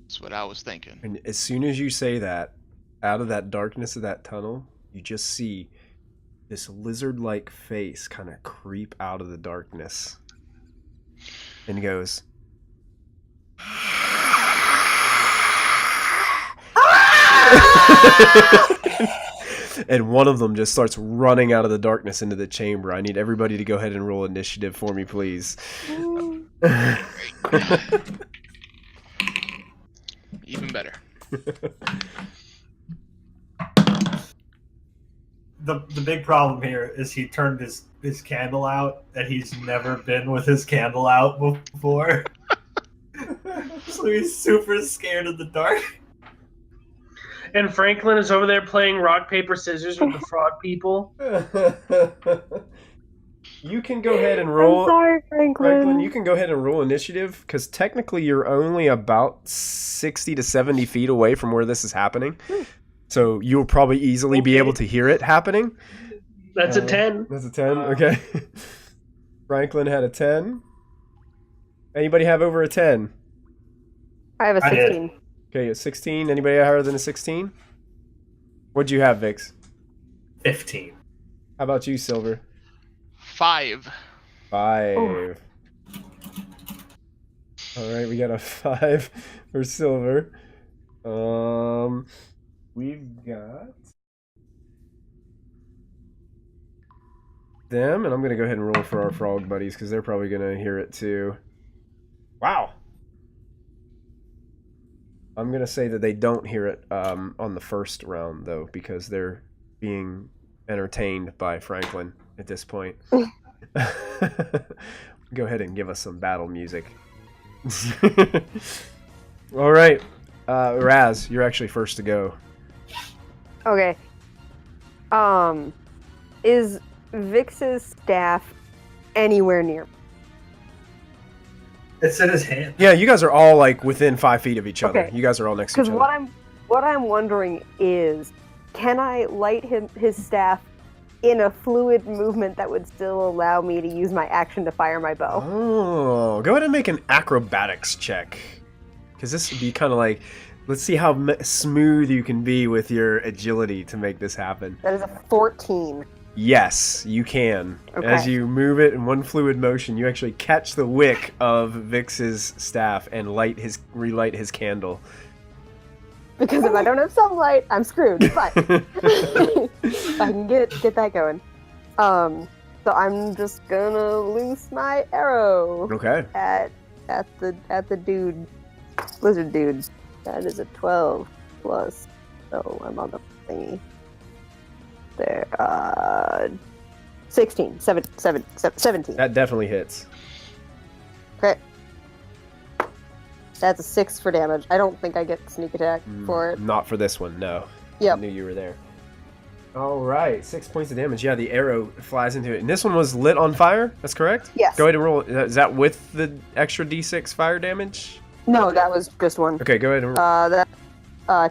That's what I was thinking. And as soon as you say that, out of that darkness of that tunnel, you just see this lizard-like face kind of creep out of the darkness. And goes... And one of them just starts running out of the darkness into the chamber. I need everybody to go ahead and roll initiative for me, please. Even better. the big problem here is he turned his candle out, and he's never been with his candle out before. So he's super scared of the dark. And Franklin is over there playing rock, paper, scissors with the frog people. You can go ahead and I'm roll. sorry, Franklin. You can go ahead and roll initiative, because technically you're only about 60 to 70 feet away from where this is happening. So you'll probably easily be able to hear it happening. That's a 10. That's a 10, okay. Franklin had a 10. Anybody have over a 10? I have a 16. Okay, a 16. Anybody higher than a 16? What'd you have, Vix? 15. How about you, Silver? 5. 5. Oh. All right, we got a 5 for Silver. We've got them, and I'm gonna go ahead and roll for our frog buddies because they're probably gonna hear it too. Wow. I'm gonna say that they don't hear it on the first round though, because they're being entertained by Franklin at this point. Go ahead and give us some battle music. All right, Raz, you're actually first to go. Okay. Is Vix's staff anywhere near? It's in his hand. Yeah, you guys are all like within 5 feet of each other. Okay. You guys are all next to each Because other. what I'm wondering is, can I light his staff in a fluid movement that would still allow me to use my action to fire my bow? Oh, go ahead and make an acrobatics check. Because this would be kind of like, let's see how smooth you can be with your agility to make this happen. That is a 14. Yes, you can. Okay. As you move it in one fluid motion, you actually catch the wick of Vix's staff and relight his candle. Because if I don't have sunlight, I'm screwed. But if I can get that going. So I'm just gonna loose my arrow Okay. at the dude, lizard dude. That is a 12 plus. So I'm on the thingy. There, 17. That definitely hits. Okay. That's a 6 for damage. I don't think I get sneak attack for it. Not for this one, no. Yep. I knew you were there. All right, 6 points of damage. Yeah, the arrow flies into it. And this one was lit on fire? That's correct? Yes. Go ahead and roll. Is that with the extra d6 fire damage? No, that was just one. Okay, go ahead and roll. That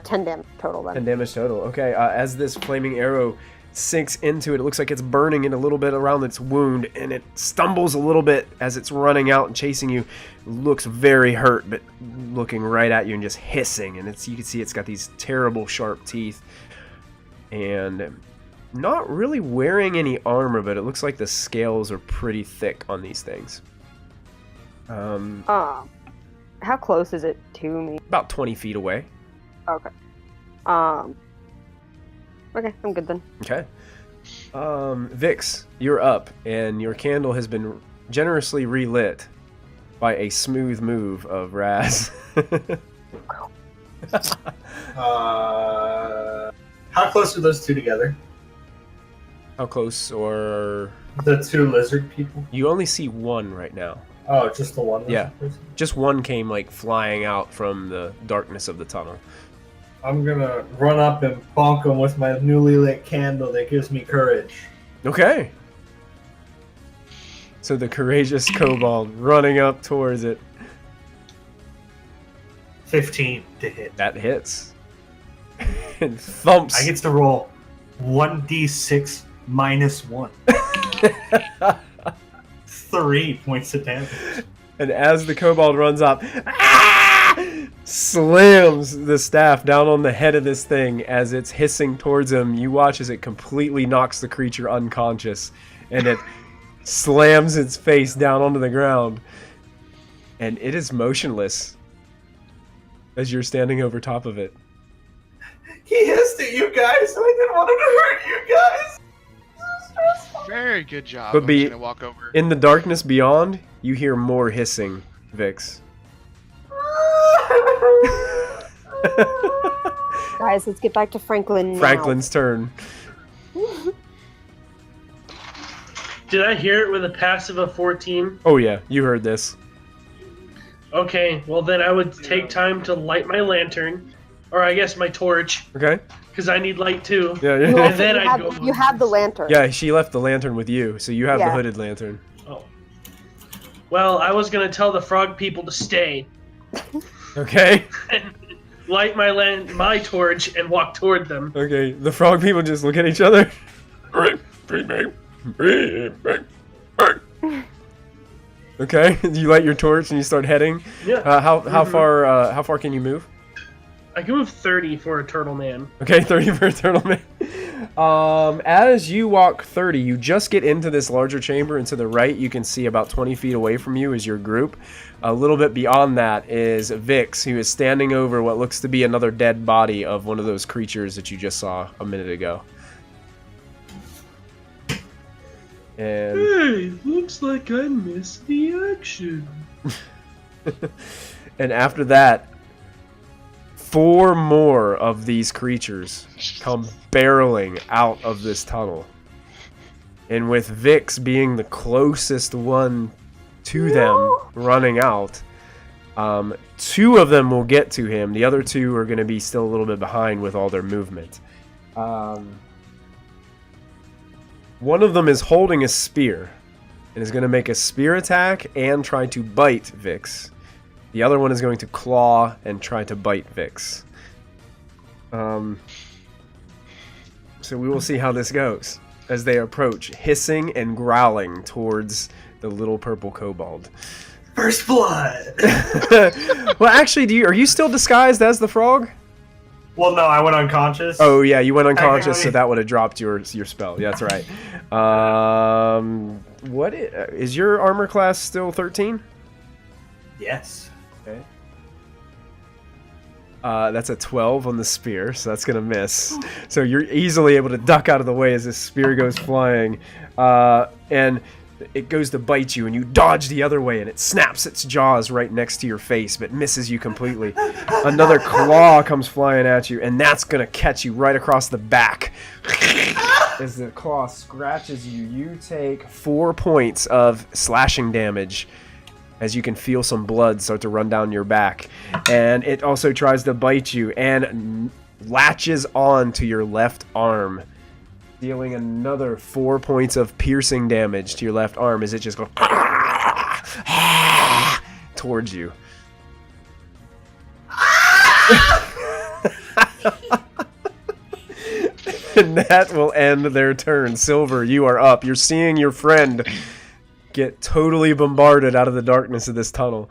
10 damage total then. 10 damage total. Okay, as this flaming arrow sinks into it, it looks like it's burning it a little bit around its wound, and it stumbles a little bit as it's running out and chasing you. Looks very hurt, but looking right at you and just hissing. And you can see it's got these terrible sharp teeth. And not really wearing any armor, but it looks like the scales are pretty thick on these things. How close is it to me? About 20 feet away. Okay. Okay, I'm good then. Okay. Vix, you're up, and your candle has been generously relit by a smooth move of Raz. How close are those two together? How close, or... The two lizard people? You only see one right now. Oh, just the one lizard Yeah. person? Just one came, like, flying out from the darkness of the tunnel. I'm gonna run up and bonk him with my newly lit candle that gives me courage. Okay. So the courageous kobold running up towards it. 15 to hit. That hits. And thumps. I get to roll 1d6 minus 1. 3 points of damage. And as the kobold runs up, slams the staff down on the head of this thing as it's hissing towards him. You watch as it completely knocks the creature unconscious, and it slams its face down onto the ground. And it is motionless as you're standing over top of it. He hissed at you guys, so I didn't want him to hurt you guys. Very good job. But I'm just gonna walk over. in the darkness beyond, you hear more hissing, Vix. Guys, let's get back to Franklin now. Franklin's turn. Did I hear it with a passive of 14? Oh yeah, you heard this. Okay, well then I would take time to light my lantern, or I guess my torch, Okay. because I need light too. Yeah, You, yeah. And then I'd go. you have the lantern. Yeah, she left the lantern with you, so you have the Yeah. hooded lantern. Oh. Well, I was gonna tell the frog people to stay, Okay. light my torch, and walk toward them. Okay. The frog people just look at each other. Okay. You light your torch and you start heading. Yeah. How far can you move? I can move 30 for a turtle man. Okay, 30 for a turtle man. As you walk 30, you just get into this larger chamber, and to the right, you can see about 20 feet away from you is your group. A little bit beyond that is Vix, who is standing over what looks to be another dead body of one of those creatures that you just saw a minute ago. And Hey, looks like I missed the action. and after that, 4 more of these creatures come barreling out of this tunnel. And with Vix being the closest one to them running out, 2 of them will get to him. The other 2 are going to be still a little bit behind with all their movement. One of them is holding a spear and is going to make a spear attack and try to bite Vix. The other one is going to claw and try to bite Vix. So we will see how this goes as they approach, hissing and growling towards the little purple kobold. First blood. Well, actually, are you still disguised as the frog? Well, no, I went unconscious. Oh yeah, you went unconscious, so Technically. that would have dropped your spell. Yeah, that's right. What is your armor class still 13? Yes. Okay. That's a 12 on the spear, so that's gonna miss. So you're easily able to duck out of the way as this spear goes flying, and it goes to bite you, and you dodge the other way, and it snaps its jaws right next to your face, but misses you completely. Another claw comes flying at you, and that's gonna catch you right across the back. As the claw scratches you, you take 4 points of slashing damage, as you can feel some blood start to run down your back. And it also tries to bite you and latches on to your left arm, dealing another 4 points of piercing damage to your left arm as it just goes towards you. And that will end their turn. Silver, you are up. You're seeing your friend get totally bombarded out of the darkness of this tunnel.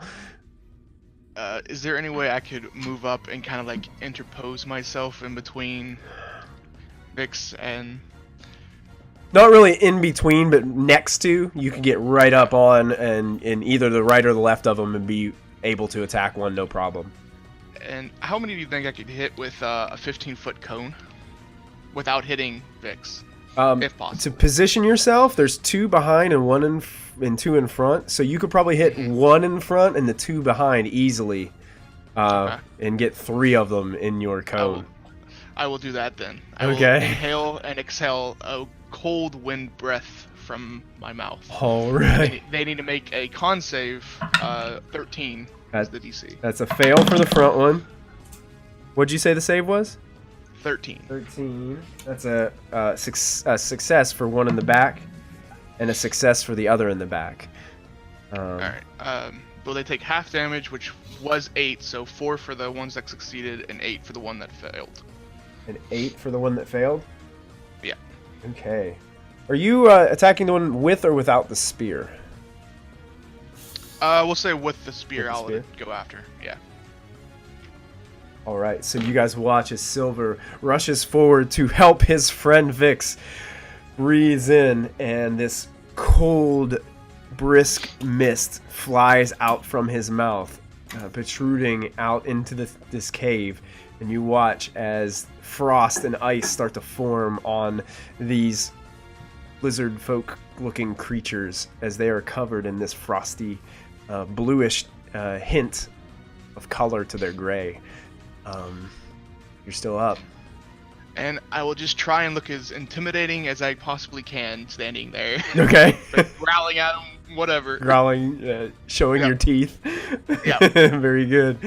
Is there any way I could move up and kind of like interpose myself in between Vix and... Not really in between, but next to. You can get right up on and in either the right or the left of them and be able to attack one, no problem. And how many do you think I could hit with a 15-foot cone without hitting Vix, if possible? To position yourself, there's 2 behind and 1 and 2 in front, so you could probably hit 1 in front and the 2 behind easily, and get 3 of them in your cone. I will do that then. I will Okay. inhale and exhale a cold wind breath from my mouth. All right. They need to make a con save, 13 as the DC. That's a fail for the front one. What'd you say the save was? 13. 13. That's a success for one in the back, and a success for the other in the back. Alright. Will they take half damage, which was 8, so 4 for the ones that succeeded, and 8 for the one that failed. An 8 for the one that failed? Yeah. Okay. Are you attacking the one with or without the spear? We'll say with the spear, With the I'll spear? go after. Yeah. Alright, so you guys watch as Silver rushes forward to help his friend Vix. Breathes in, and this cold, brisk mist flies out from his mouth, protruding out into this cave. And you watch as frost and ice start to form on these lizard folk looking creatures as they are covered in this frosty bluish hint of color to their gray. You're still up. and I will just try and look as intimidating as I possibly can, standing there. Okay. Like, growling at him, whatever. Growling, showing Yep. your teeth. Yep. Very good.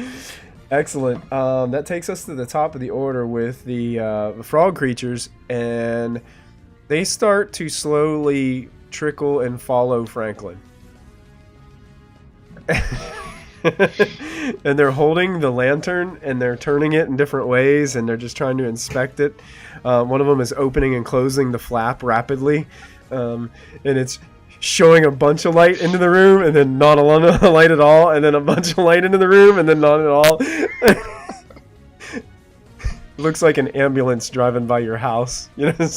Excellent. That takes us to the top of the order with the frog creatures, and they start to slowly trickle and follow Franklin. And they're holding the lantern and they're turning it in different ways and they're just trying to inspect it. One of them is opening and closing the flap rapidly, and it's showing a bunch of light into the room and then not a lot of light at all, and then a bunch of light into the room and then not at all. Looks like an ambulance driving by your house. You know?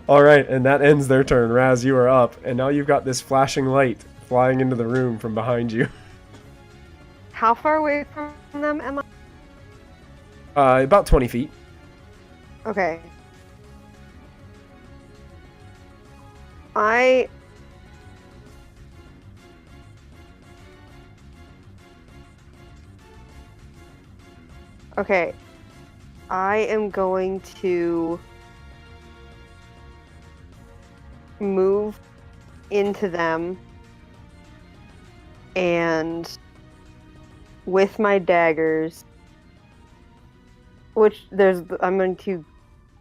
All right, and that ends their turn. Raz, you are up, and now you've got this flashing light flying into the room from behind you. How far away from them am I? About 20 feet. Okay. I am going to move into them and with my daggers, I'm going to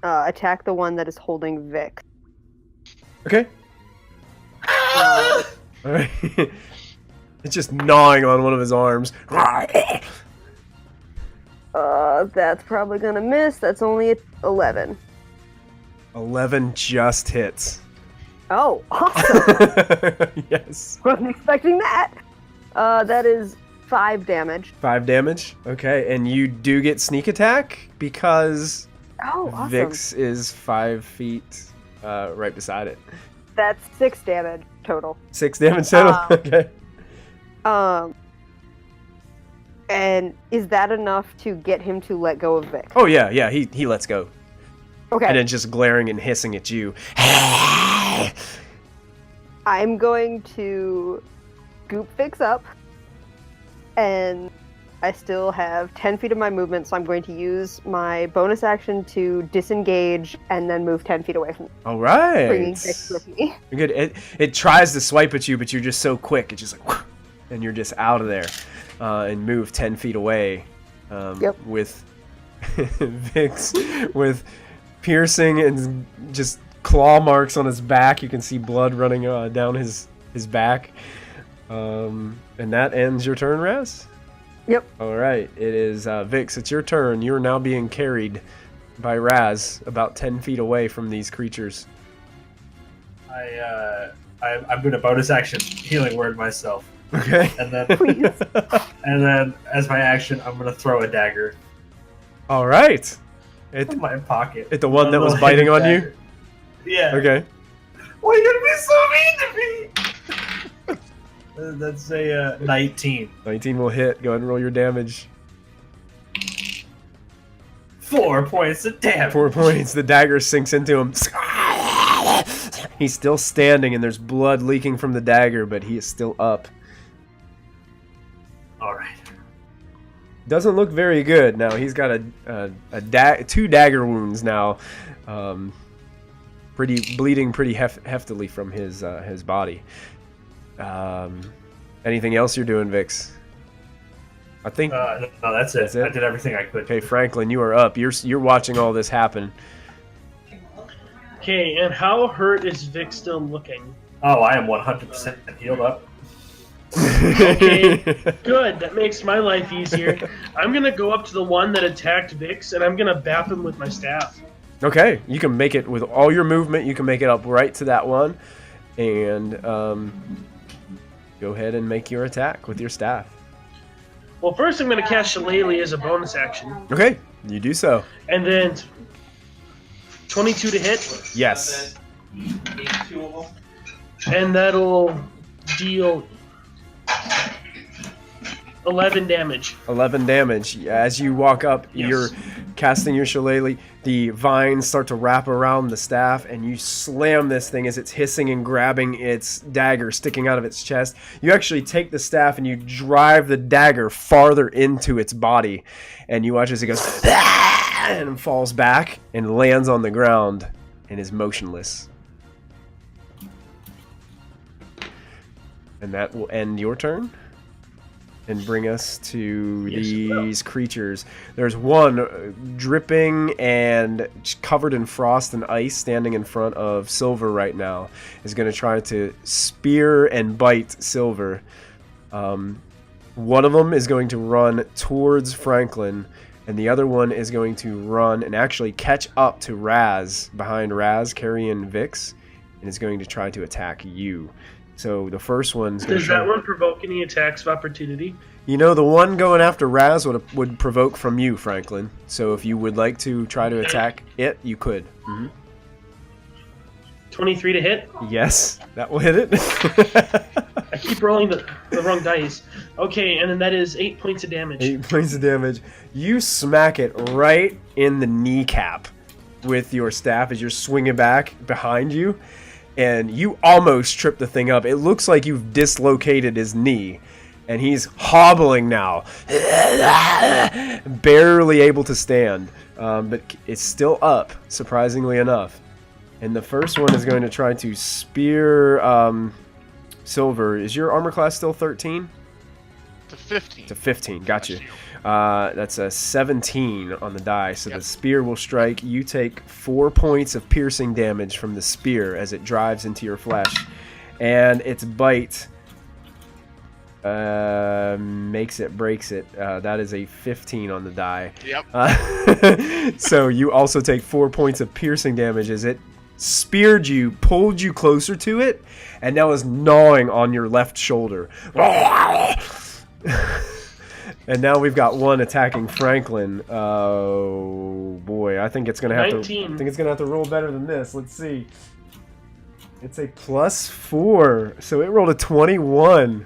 attack the one that is holding Vic. Okay. All right. It's just gnawing on one of his arms. That's probably gonna miss. That's only a 11. 11 just hits. Oh, awesome! Yes. Wasn't expecting that. That is 5 damage. 5 damage. Okay, and you do get sneak attack because Oh, awesome. Vix is 5 feet right beside it. That's 6 damage total. 6 damage total? Okay. And is that enough to get him to let go of Vic? Oh, yeah, he lets go. Okay. And then just glaring and hissing at you. I'm going to scoop Vix up, and I still have 10 feet of my movement, so I'm going to use my bonus action to disengage and then move 10 feet away from me. All right. Bringing Vix with me. Good. It tries to swipe at you, but you're just so quick. It's just like, and you're just out of there, and move 10 feet away. Yep. With Vix with piercing and just claw marks on his back. You can see blood running down his back. And that ends your turn, Raz? Yep. All right. It is Vix. It's your turn. You are now being carried by Raz about 10 feet away from these creatures. I'm going to bonus action healing word myself, Okay. and then Please. and then as my action, I'm going to throw a dagger All right. in my pocket. At the one that was little biting hidden on you? dagger. Yeah. Okay. Why are you gonna be so mean to me? That's a 19. 19 will hit. Go ahead and roll your damage. 4 points of damage. 4 points. The dagger sinks into him. He's still standing, and there's blood leaking from the dagger, but he is still up. All right. Doesn't look very good. Now he's got two dagger wounds now, bleeding pretty heftily from his body. Anything else you're doing, Vix? I think. No, that's it. That's it? I did everything I could. Okay, Franklin, you are up. You're watching all this happen. Okay, and how hurt is Vic still looking? Oh, I am 100% healed up. Okay, good. That makes my life easier. I'm gonna go up to the one that attacked Vix, and I'm gonna bap him with my staff. Okay, you can make it with all your movement. You can make it up right to that one, and go ahead and make your attack with your staff. Well, first I'm gonna cast Shillelagh as a bonus action, Okay, you do so. and then 22 to hit, Yes. and that'll deal 11 damage. 11 damage. As you walk up, Yes. you're casting your shillelagh. The vines start to wrap around the staff, and you slam this thing as it's hissing and grabbing its dagger sticking out of its chest. You actually take the staff and you drive the dagger farther into its body, and you watch as it goes, "Ah!" and falls back and lands on the ground and is motionless. And that will end your turn and bring us to these creatures. There's one dripping and covered in frost and ice standing in front of Silver right now. Is going to try to spear and bite Silver. One of them is going to run towards Franklin, and the other one is going to run and actually catch up to Raz, behind Raz, carrying Vix, and is going to try to attack you. So the first one's going to... Does that one provoke any attacks of opportunity? You know, the one going after Raz would provoke from you, Franklin. So if you would like to try to attack it, you could. 23 to hit? Yes, that will hit it. I keep rolling the wrong dice. Okay, and then that is 8 points of damage. 8 points of damage. You smack it right in the kneecap with your staff as you're swinging back behind you. And you almost trip the thing up. It looks like you've dislocated his knee. And he's hobbling now. Barely able to stand. But it's still up, surprisingly enough. And the first one is going to try to spear Silver. Is your armor class still 13? To 15. To 15, gotcha. That's a 17 on the die, so the spear will strike. You take 4 points of piercing damage from the spear as it drives into your flesh. And its bite makes it, breaks it. That is a 15 on the die. Yep. So you also take 4 points of piercing damage as it speared you, pulled you closer to it, and now is gnawing on your left shoulder. And now we've got one attacking Franklin. Oh boy, I think it's gonna have 19. to. I think it's gonna have to roll better than this. Let's see. It's a +4, so it rolled a 21.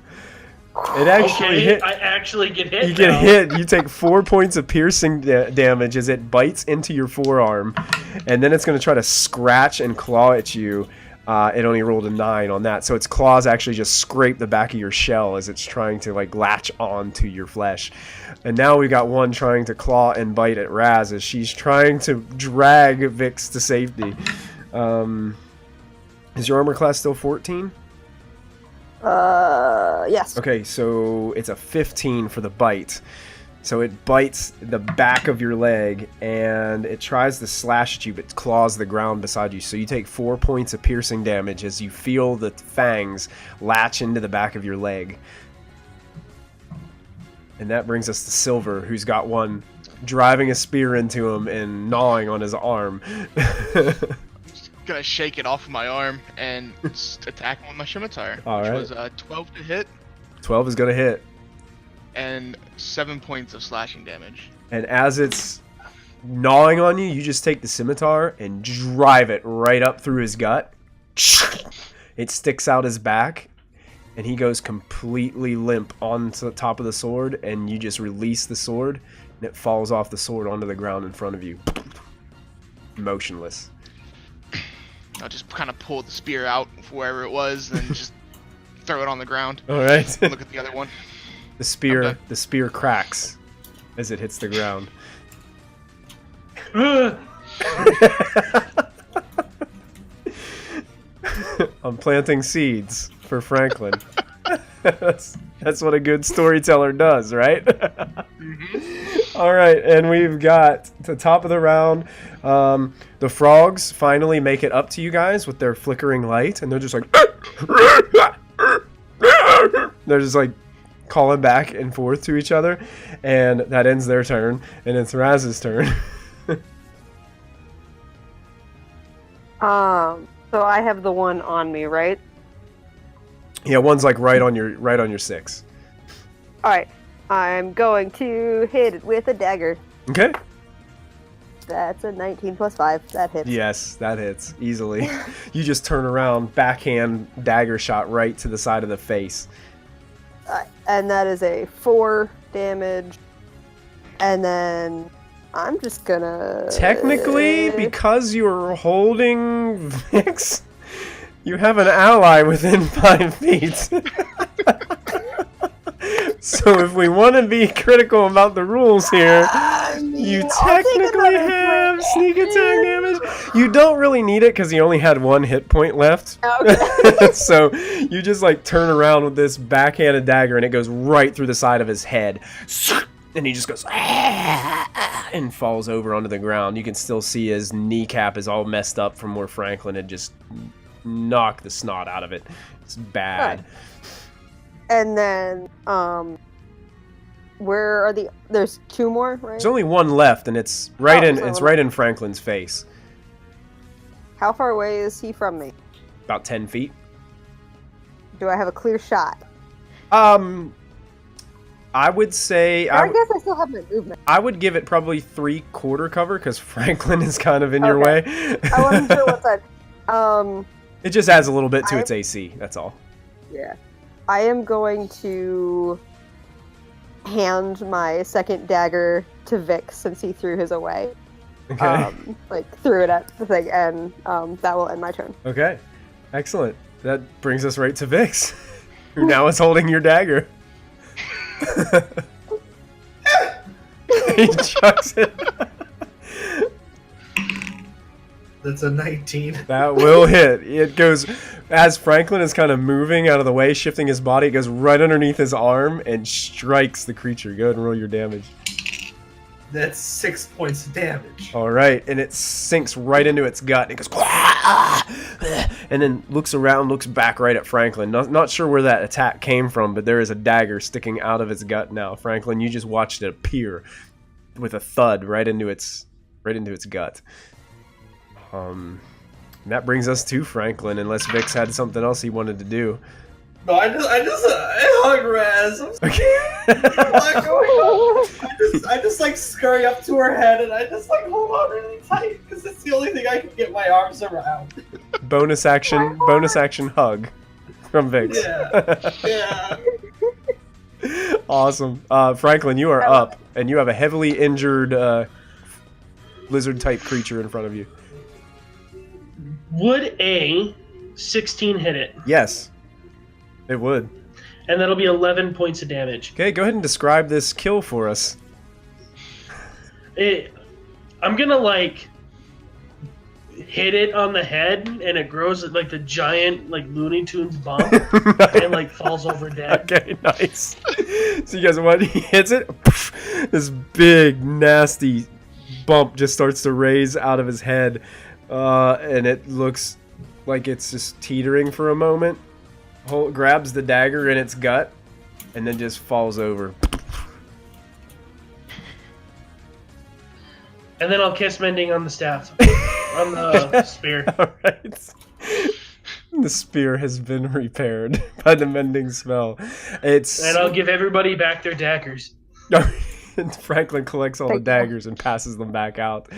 It actually hit. I actually get hit. You get hit. You take 4 points of piercing damage as it bites into your forearm, and then it's going to try to scratch and claw at you. It only rolled a 9 on that, so its claws actually just scrape the back of your shell as it's trying to like latch onto your flesh. And now we got one trying to claw and bite at Raz as she's trying to drag Vix to safety. Is your armor class still 14? Yes. Okay, so it's a 15 for the bite. So it bites the back of your leg, and it tries to slash at you, but claws the ground beside you. So you take 4 points of piercing damage as you feel the fangs latch into the back of your leg. And that brings us to Silver, who's got one driving a spear into him and gnawing on his arm. Gonna shake it off of my arm and attack him with my scimitar, All which was 12 to hit 12 is going to hit. and 7 points of slashing damage. And as it's gnawing on you, you just take the scimitar and drive it right up through his gut. It sticks out his back, and he goes completely limp onto the top of the sword, and you just release the sword, and it falls off the sword onto the ground in front of you. Motionless. I'll just kind of pull the spear out wherever it was and just throw it on the ground. All right. Look at the other one. The spear cracks as it hits the ground. I'm planting seeds for Franklin. That's what a good storyteller does, right? All right, and we've got the top of the round. The frogs finally make it up to you guys with their flickering light, and they're just like... They're just like calling back and forth to each other, and that ends their turn, and it's Raz's turn. So I have the one on me, right? Yeah, one's like right on your 6. All right. I'm going to hit it with a dagger. Okay. That's a 19 plus 5. That hits. Yes, that hits easily. You just turn around, backhand dagger shot right to the side of the face. And that is a 4 damage. And then I'm just gonna... Technically, because you're holding Vix, you have an ally within 5 feet. So if we want to be critical about the rules here, You I'll take technically another have swing. sneak attack damage. You don't really need it because he only had 1 hit point left. Okay. So you just like turn around with this backhanded dagger and it goes right through the side of his head. And he just goes and falls over onto the ground. You can still see his kneecap is all messed up from where Franklin had just knocked the snot out of it. It's bad. Right. And then, where are there's 2 more, right? There's only 1 left, and it's right Oh, in so it's one right in Franklin's face. How far away is he from me? About 10 feet. Do I have a clear shot? I would say I guess I still have my movement. I would give it probably 3/4 cover because Franklin is kind of in your way. I wasn't sure what that. It just adds a little bit to its AC. That's all. Yeah. I am going to hand my second dagger to Vic since he threw his away. Okay. Threw it at the thing, and that will end my turn. Okay. Excellent. That brings us right to Vix, who now is holding your dagger. He chucks it. That's a 19. That will hit. It goes, as Franklin is kind of moving out of the way, shifting his body, it goes right underneath his arm and strikes the creature. Go ahead and roll your damage. That's 6 points of damage. All right, and it sinks right into its gut. It goes, and then looks around, looks back right at Franklin. Not sure where that attack came from, but there is a dagger sticking out of its gut now. Franklin, you just watched it appear with a thud right into its gut. And that brings us to Franklin, unless Vix had something else he wanted to do. No, I hug Raz. I just like scurry up to her head and I just like hold on really tight because it's the only thing I can get my arms around. Bonus action hug from Vix. Yeah. Awesome. Franklin, you are up, and you have a heavily injured lizard-type creature in front of you. Would a 16 hit it? Yes, it would. And that'll be 11 points of damage. Okay, go ahead and describe this kill for us. I'm gonna like hit it on the head, and it grows like the giant like Looney Tunes bump, and like falls over dead. Okay, nice. So you guys, when he hits it, this big nasty bump just starts to raise out of his head, and it looks like it's just teetering for a moment. Grabs the dagger in its gut, and then just falls over. And then I'll kiss Mending on the staff, on the spear. All right. The spear has been repaired by the mending spell. And I'll give everybody back their daggers. And Franklin collects all the daggers and passes them back out.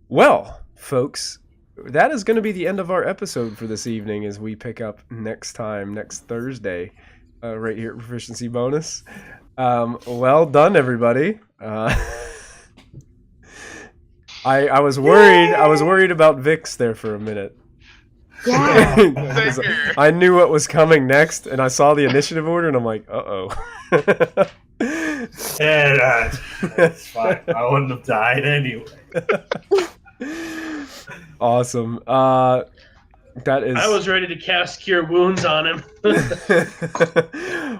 Well, folks, that is going to be the end of our episode for this evening as we pick up next Thursday, right here at Proficiency Bonus. Well done, everybody. I was worried about Vix there for a minute. Yeah. I knew what was coming next, and I saw the initiative order, and I'm like, uh-oh. Yeah, that's fine. I wouldn't have died anyway. Awesome. That is. I was ready to cast Cure Wounds on him.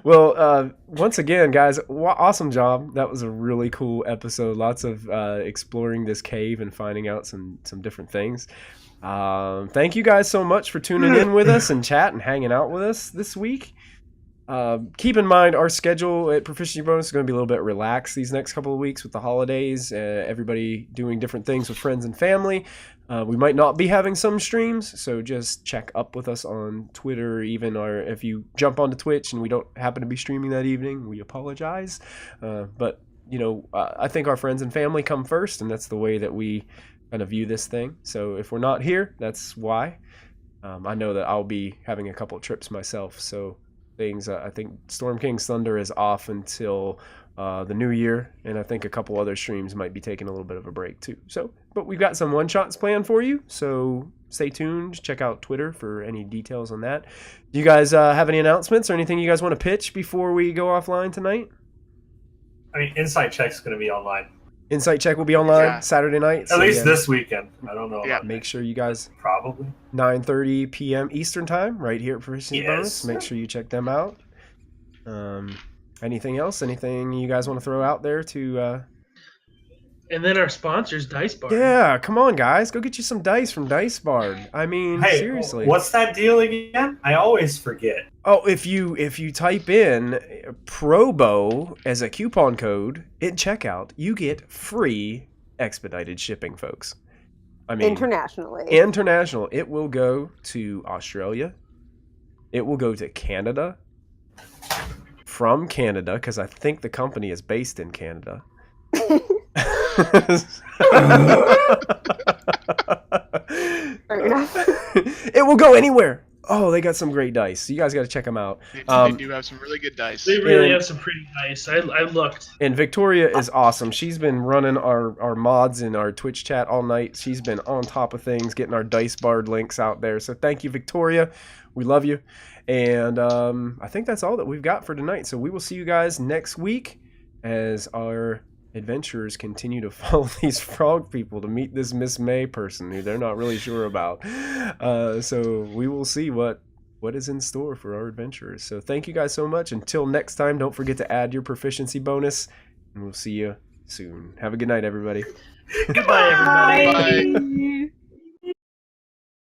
Well, once again, guys, awesome job. That was a really cool episode. Lots of exploring this cave and finding out some different things. Thank you guys so much for tuning in with us and chat and hanging out with us this week. Keep in mind, our schedule at Proficiency Bonus is going to be a little bit relaxed these next couple of weeks with the holidays, everybody doing different things with friends and family. We might not be having some streams, so just check up with us on Twitter, even, or if you jump onto Twitch and we don't happen to be streaming that evening, we apologize. But, I think our friends and family come first, and that's the way that we kind of view this thing. So if we're not here, that's why. I know that I'll be having a couple of trips myself, so things. I think Storm King's Thunder is off until the new year, and I think a couple other streams might be taking a little bit of a break too. So, but we've got some one-shots planned for you, so stay tuned. Check out Twitter for any details on that. Do you guys have any announcements or anything you guys want to pitch before we go offline tonight? I mean, Insight Check's going to be online. Insight check will be online Yeah. Saturday night. At least yeah, this weekend. I don't know. Yeah. about make next sure you guys week. Probably. 9:30 p.m. Eastern time right here at Proficiency Yes. Bonus. Make sure you check them out. Anything else? Anything you guys want to throw out there to? And then our sponsors, Dice Bar. Yeah, come on, guys, go get you some dice from Dice Bard. I mean, Hey, seriously. what's that deal again? I always forget. Oh, if you type in Probo as a coupon code at checkout, you get free expedited shipping, folks. I mean, Internationally. international. It will go to Australia. It will go to Canada. From Canada, because I think the company is based in Canada. Fair enough. It will go anywhere. Oh, they got some great dice. You guys got to check them out. They do have some really good dice. They really And- have some pretty nice. I looked. And Victoria is awesome. She's been running our mods in our Twitch chat all night. She's been on top of things, getting our Dice Bard links out there. So thank you, Victoria. We love you. And I think that's all that we've got for tonight. So we will see you guys next week as our adventurers continue to follow these frog people to meet this Miss May person who they're not really sure about. So we will see what is in store for our adventurers. So thank you guys so much. Until next time, don't forget to add your proficiency bonus, and we'll see you soon. Have a good night, everybody. Goodbye, everybody. Bye.